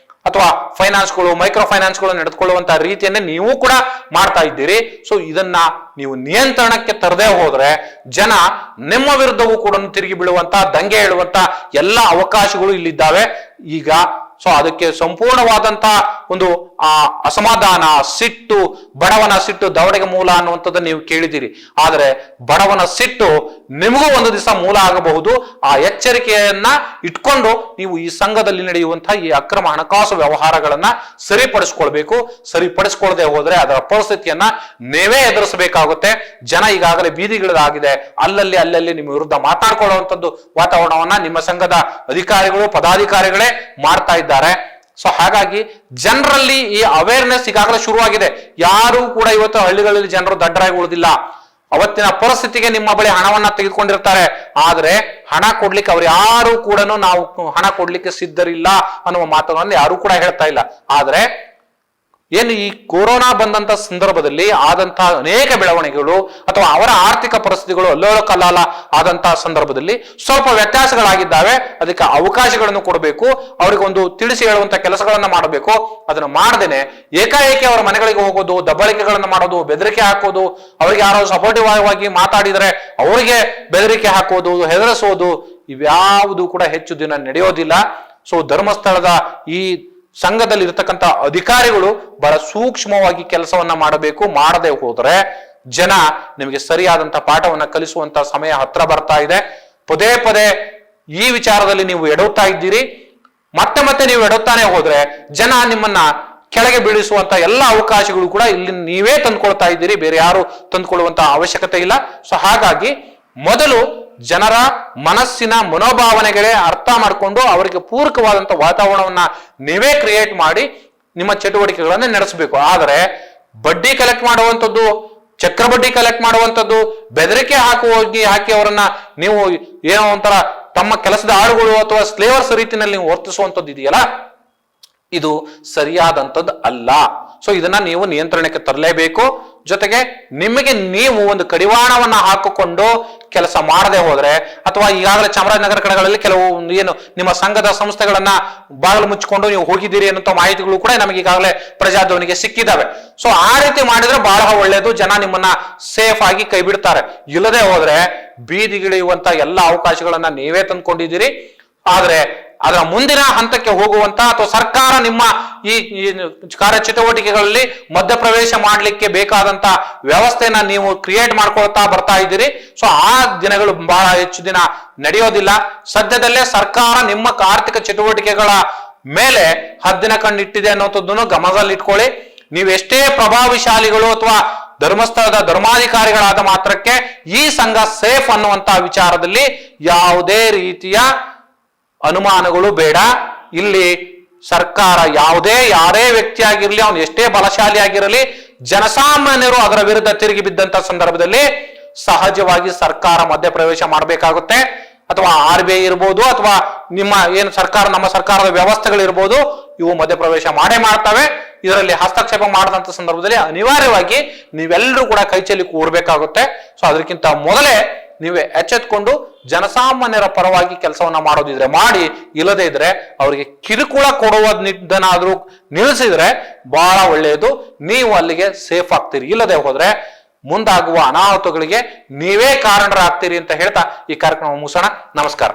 ಅಥವಾ ಫೈನಾನ್ಸ್ಗಳು, ಮೈಕ್ರೋ ಫೈನಾನ್ಸ್ಗಳು ನಡೆದುಕೊಳ್ಳುವಂತಹ ರೀತಿಯನ್ನೇ ನೀವು ಕೂಡ ಮಾಡ್ತಾ ಇದ್ದೀರಿ. ಸೊ ಇದನ್ನ ನೀವು ನಿಯಂತ್ರಣಕ್ಕೆ ತರದೇ ಹೋದ್ರೆ ಜನ ನಿಮ್ಮ ವಿರುದ್ಧವೂ ಕೂಡ ತಿರುಗಿ ಬೀಳುವಂತ, ದಂಗೆ ಹೇಳುವಂತ ಎಲ್ಲ ಅವಕಾಶಗಳು ಇಲ್ಲಿದ್ದಾವೆ ಈಗ. ಸೊ ಅದಕ್ಕೆ ಸಂಪೂರ್ಣವಾದಂತ ಒಂದು ಅಸಮಾಧಾನ, ಸಿಟ್ಟು, ಬಡವನ ಸಿಟ್ಟು ದವಡೆಗೆ ಮೂಲ ಅನ್ನುವಂಥದ್ದನ್ನು ನೀವು ಕೇಳಿದ್ದೀರಿ. ಆದರೆ ಬಡವನ ಸಿಟ್ಟು ನಿಮಗೂ ಒಂದು ದಿವಸ ಮೂಲ ಆಗಬಹುದು. ಆ ಎಚ್ಚರಿಕೆಯನ್ನ ಇಟ್ಕೊಂಡು ನೀವು ಈ ಸಂಘದಲ್ಲಿ ನಡೆಯುವಂತಹ ಈ ಅಕ್ರಮ ಹಣಕಾಸು ವ್ಯವಹಾರಗಳನ್ನ ಸರಿಪಡಿಸ್ಕೊಳ್ಬೇಕು. ಸರಿಪಡಿಸ್ಕೊಳ್ಳದೆ ಹೋದ್ರೆ ಅದರ ಪರಿಸ್ಥಿತಿಯನ್ನ ನೀವೇ ಎದುರಿಸಬೇಕಾಗುತ್ತೆ. ಮಾಡಬೇಕಾಗುತ್ತೆ. ಜನ ಈಗಾಗಲೇ ಬೀದಿಗಿಳಿದಾಗಿದೆ. ಅಲ್ಲಲ್ಲಿ ನಿಮ್ಮ ವಿರುದ್ಧ ಮಾತಾಡ್ಕೊಳ್ಳುವಂಥದ್ದು ವಾತಾವರಣವನ್ನ ನಿಮ್ಮ ಸಂಘದ ಅಧಿಕಾರಿಗಳು ಪದಾಧಿಕಾರಿಗಳೇ ಮಾಡ್ತಾ ಇದ್ದಾರೆ. ಸೊ ಹಾಗಾಗಿ ಜನರಲ್ಲಿ ಈ ಅವೇರ್ನೆಸ್ ಈಗಾಗಲೇ ಶುರುವಾಗಿದೆ. ಯಾರು ಕೂಡ ಇವತ್ತು ಹಳ್ಳಿಗಳಲ್ಲಿ ಜನರು ದಡ್ಡರಾಗಿ ಉಳಿದಿಲ್ಲ. ಅವತ್ತಿನ ಪರಿಸ್ಥಿತಿಗೆ ನಿಮ್ಮ ಬಳಿ ಹಣವನ್ನ ತೆಗೆದುಕೊಂಡಿರ್ತಾರೆ, ಆದ್ರೆ ಹಣ ಕೊಡ್ಲಿಕ್ಕೆ ಅವ್ರು ಯಾರು ಕೂಡ ನಾವು ಹಣ ಕೊಡ್ಲಿಕ್ಕೆ ಸಿದ್ಧರಿಲ್ಲ ಅನ್ನುವ ಮಾತುಗಳನ್ನು ಯಾರು ಕೂಡ ಹೇಳ್ತಾ ಇಲ್ಲ. ಆದ್ರೆ ಏನು ಈ ಕೊರೋನಾ ಬಂದಂತ ಸಂದರ್ಭದಲ್ಲಿ ಆದಂತಹ ಅನೇಕ ಬೆಳವಣಿಗೆಗಳು ಅಥವಾ ಅವರ ಆರ್ಥಿಕ ಪರಿಸ್ಥಿತಿಗಳು ಅಲ್ಲೋಲ ಕಲ್ಲಾಲ ಆದಂತಹ ಸಂದರ್ಭದಲ್ಲಿ ಸ್ವಲ್ಪ ವ್ಯತ್ಯಾಸಗಳಾಗಿದ್ದಾವೆ. ಅದಕ್ಕೆ ಅವಕಾಶಗಳನ್ನು ಕೊಡಬೇಕು, ಅವರಿಗೆ ಒಂದು ತಿಳಿಸಿ ಹೇಳುವಂತ ಕೆಲಸಗಳನ್ನ ಮಾಡಬೇಕು. ಅದನ್ನು ಮಾಡದೇನೆ ಏಕಾಏಕಿ ಅವರ ಮನೆಗಳಿಗೆ ಹೋಗೋದು, ದಬ್ಬಾಳಿಕೆಗಳನ್ನ ಮಾಡೋದು, ಬೆದರಿಕೆ ಹಾಕೋದು, ಅವರಿಗೆ ಯಾರೋ ಸಪೋರ್ಟಿವ್ ಆಗಿ ಮಾತಾಡಿದರೆ ಅವರಿಗೆ ಬೆದರಿಕೆ ಹಾಕೋದು, ಹೆದರಿಸೋದು, ಇವ್ಯಾವುದು ಕೂಡ ಹೆಚ್ಚು ದಿನ ನಡೆಯೋದಿಲ್ಲ. ಸೊ ಧರ್ಮಸ್ಥಳದ ಈ ಸಂಘದಲ್ಲಿ ಇರತಕ್ಕಂತ ಅಧಿಕಾರಿಗಳು ಬಹಳ ಸೂಕ್ಷ್ಮವಾಗಿ ಕೆಲಸವನ್ನ ಮಾಡಬೇಕು. ಮಾಡದೆ ಹೋದ್ರೆ ಜನ ನಿಮಗೆ ಸರಿಯಾದಂತ ಪಾಠವನ್ನ ಕಲಿಸುವಂತ ಸಮಯ ಹತ್ರ ಬರ್ತಾ ಇದೆ. ಪದೇ ಪದೇ ಈ ವಿಚಾರದಲ್ಲಿ ನೀವು ಎಡುತ್ತಾ ಇದ್ದೀರಿ. ಮತ್ತೆ ನೀವು ಎಡುತ್ತಾನೆ ಹೋದ್ರೆ ಜನ ನಿಮ್ಮನ್ನ ಕೆಳಗೆ ಬೀಳಿಸುವಂತ ಎಲ್ಲ ಅವಕಾಶಗಳು ಕೂಡ ಇಲ್ಲಿ ನೀವೇ ತಂದ್ಕೊಳ್ತಾ ಇದ್ದೀರಿ, ಬೇರೆ ಯಾರು ತಂದ್ಕೊಳ್ಳುವಂತ ಅವಶ್ಯಕತೆ ಇಲ್ಲ. ಸೊ ಹಾಗಾಗಿ ಮೊದಲು ಜನರ ಮನಸ್ಸಿನ ಮನೋಭಾವನೆಗಳೇ ಅರ್ಥ ಮಾಡಿಕೊಂಡು ಅವರಿಗೆ ಪೂರಕವಾದಂತ ವಾತಾವರಣವನ್ನ ನೀವೇ ಕ್ರಿಯೇಟ್ ಮಾಡಿ ನಿಮ್ಮ ಚಟುವಟಿಕೆಗಳನ್ನ ನಡೆಸಬೇಕು. ಆದರೆ ಬಡ್ಡಿ ಕಲೆಕ್ಟ್ ಮಾಡುವಂಥದ್ದು, ಚಕ್ರ ಬಡ್ಡಿ ಕಲೆಕ್ಟ್ ಮಾಡುವಂಥದ್ದು, ಬೆದರಿಕೆ ಹಾಕಿ ಅವರನ್ನ ನೀವು ಏನೋ ಒಂಥರ ತಮ್ಮ ಕೆಲಸದ ಆಳುಗಳು ಅಥವಾ ಸ್ಲೇವರ್ಸ್ ರೀತಿಯಲ್ಲಿ ನೀವು ವರ್ತಿಸುವಂಥದ್ದು ಇದೆಯಲ್ಲ, ಇದು ಸರಿಯಾದಂಥದ್ದು ಅಲ್ಲ. ಸೊ ಇದನ್ನ ನೀವು ನಿಯಂತ್ರಣಕ್ಕೆ ತರಲೇಬೇಕು. ಜೊತೆಗೆ ನಿಮಗೆ ನೀವು ಒಂದು ಕಡಿವಾಣವನ್ನ ಹಾಕಿಕೊಂಡು ಕೆಲಸ ಮಾಡದೆ ಹೋದ್ರೆ, ಅಥವಾ ಈಗಾಗಲೇ ಚಾಮರಾಜನಗರ ಕಡೆಗಳಲ್ಲಿ ಕೆಲವು ಏನು ನಿಮ್ಮ ಸಂಘದ ಸಂಸ್ಥೆಗಳನ್ನ ಬಾಗಿಲು ಮುಚ್ಚಿಕೊಂಡು ನೀವು ಹೋಗಿದ್ದೀರಿ ಅನ್ನೋ ಮಾಹಿತಿಗಳು ಕೂಡ ನಮಗೆ ಈಗಾಗಲೇ ಪ್ರಜಾಧ್ವನಿಗೆ ಸಿಕ್ಕಿದ್ದಾವೆ. ಸೊ ಆ ರೀತಿ ಮಾಡಿದ್ರೆ ಬಹಳ ಒಳ್ಳೆಯದು, ಜನ ನಿಮ್ಮನ್ನ ಸೇಫ್ ಆಗಿ ಕೈ ಬಿಡ್ತಾರೆ. ಇಲ್ಲದೆ ಹೋದ್ರೆ ಬೀದಿಗಿಳಿಯುವಂತ ಎಲ್ಲ ಅವಕಾಶಗಳನ್ನ ನೀವೇ ತಂದ್ಕೊಂಡಿದ್ದೀರಿ. ಆದ್ರೆ ಅದರ ಮುಂದಿನ ಹಂತಕ್ಕೆ ಹೋಗುವಂತ ಅಥವಾ ಸರ್ಕಾರ ನಿಮ್ಮ ಈ ಕಾರ್ಯ ಚಟುವಟಿಕೆಗಳಲ್ಲಿ ಮಧ್ಯಪ್ರವೇಶ ಮಾಡಲಿಕ್ಕೆ ಬೇಕಾದಂತ ವ್ಯವಸ್ಥೆನ ನೀವು ಕ್ರಿಯೇಟ್ ಮಾಡ್ಕೊಳ್ತಾ ಬರ್ತಾ ಇದ್ದೀರಿ. ಸೊ ಆ ದಿನಗಳು ಬಹಳ ಹೆಚ್ಚು ದಿನ ನಡೆಯೋದಿಲ್ಲ. ಸದ್ಯದಲ್ಲೇ ಸರ್ಕಾರ ನಿಮ್ಮ ಆರ್ಥಿಕ ಚಟುವಟಿಕೆಗಳ ಮೇಲೆ ಹದ್ದಿನ ಕಣ್ಣಿಟ್ಟಿದೆ ಅನ್ನೋಂಥದ್ದನ್ನು ಗಮನದಲ್ಲಿ ಇಟ್ಕೊಳ್ಳಿ. ನೀವು ಎಷ್ಟೇ ಪ್ರಭಾವಶಾಲಿಗಳು ಅಥವಾ ಧರ್ಮಸ್ಥಳದ ಧರ್ಮಾಧಿಕಾರಿಗಳಾದ ಮಾತ್ರಕ್ಕೆ ಈ ಸಂಘ ಸೇಫ್ ಅನ್ನುವಂತ ವಿಚಾರದಲ್ಲಿ ಯಾವುದೇ ರೀತಿಯ ಅನುಮಾನಗಳು ಬೇಡ. ಇಲ್ಲಿ ಸರ್ಕಾರ ಯಾರೇ ವ್ಯಕ್ತಿ ಆಗಿರಲಿ, ಅವನು ಎಷ್ಟೇ ಬಲಶಾಲಿ ಆಗಿರಲಿ, ಜನಸಾಮಾನ್ಯರು ಅದರ ವಿರುದ್ಧ ತಿರುಗಿ ಬಿದ್ದಂತ ಸಂದರ್ಭದಲ್ಲಿ ಸಹಜವಾಗಿ ಸರ್ಕಾರ ಮಧ್ಯಪ್ರವೇಶ ಮಾಡಬೇಕಾಗುತ್ತೆ. ಅಥವಾ RBI ಇರ್ಬೋದು, ಅಥವಾ ನಮ್ಮ ಸರ್ಕಾರದ ವ್ಯವಸ್ಥೆಗಳಿರ್ಬೋದು, ಇವು ಮಧ್ಯಪ್ರವೇಶ ಮಾಡೇ ಮಾಡ್ತವೆ. ಇದರಲ್ಲಿ ಹಸ್ತಕ್ಷೇಪ ಮಾಡದಂತ ಸಂದರ್ಭದಲ್ಲಿ ಅನಿವಾರ್ಯವಾಗಿ ನೀವೆಲ್ಲರೂ ಕೂಡ ಕೈಚೆಲ್ಲಿ ಕೂರ್ಬೇಕಾಗುತ್ತೆ. ಸೊ ಅದಕ್ಕಿಂತ ಮೊದಲೇ ನೀವೇ ಎಚ್ಚೆತ್ಕೊಂಡು ಜನಸಾಮಾನ್ಯರ ಪರವಾಗಿ ಕೆಲಸವನ್ನ ಮಾಡೋದಿದ್ರೆ ಮಾಡಿ, ಇಲ್ಲದೇ ಇದ್ರೆ ಅವರಿಗೆ ಕಿರುಕುಳ ಕೊಡುವುದನ್ನಾದ್ರೂ ನಿಲ್ಲಿಸಿದ್ರೆ ಬಹಳ ಒಳ್ಳೆಯದು. ನೀವು ಅಲ್ಲಿಗೆ ಸೇಫ್ ಆಗ್ತೀರಿ. ಇಲ್ಲದೆ ಹೋದ್ರೆ ಮುಂದಾಗುವ ಅನಾಹುತಗಳಿಗೆ ನೀವೇ ಕಾರಣರಾಗ್ತೀರಿ ಅಂತ ಹೇಳ್ತಾ ಈ ಕಾರ್ಯಕ್ರಮ ಮುಗಿಸೋಣ. ನಮಸ್ಕಾರ.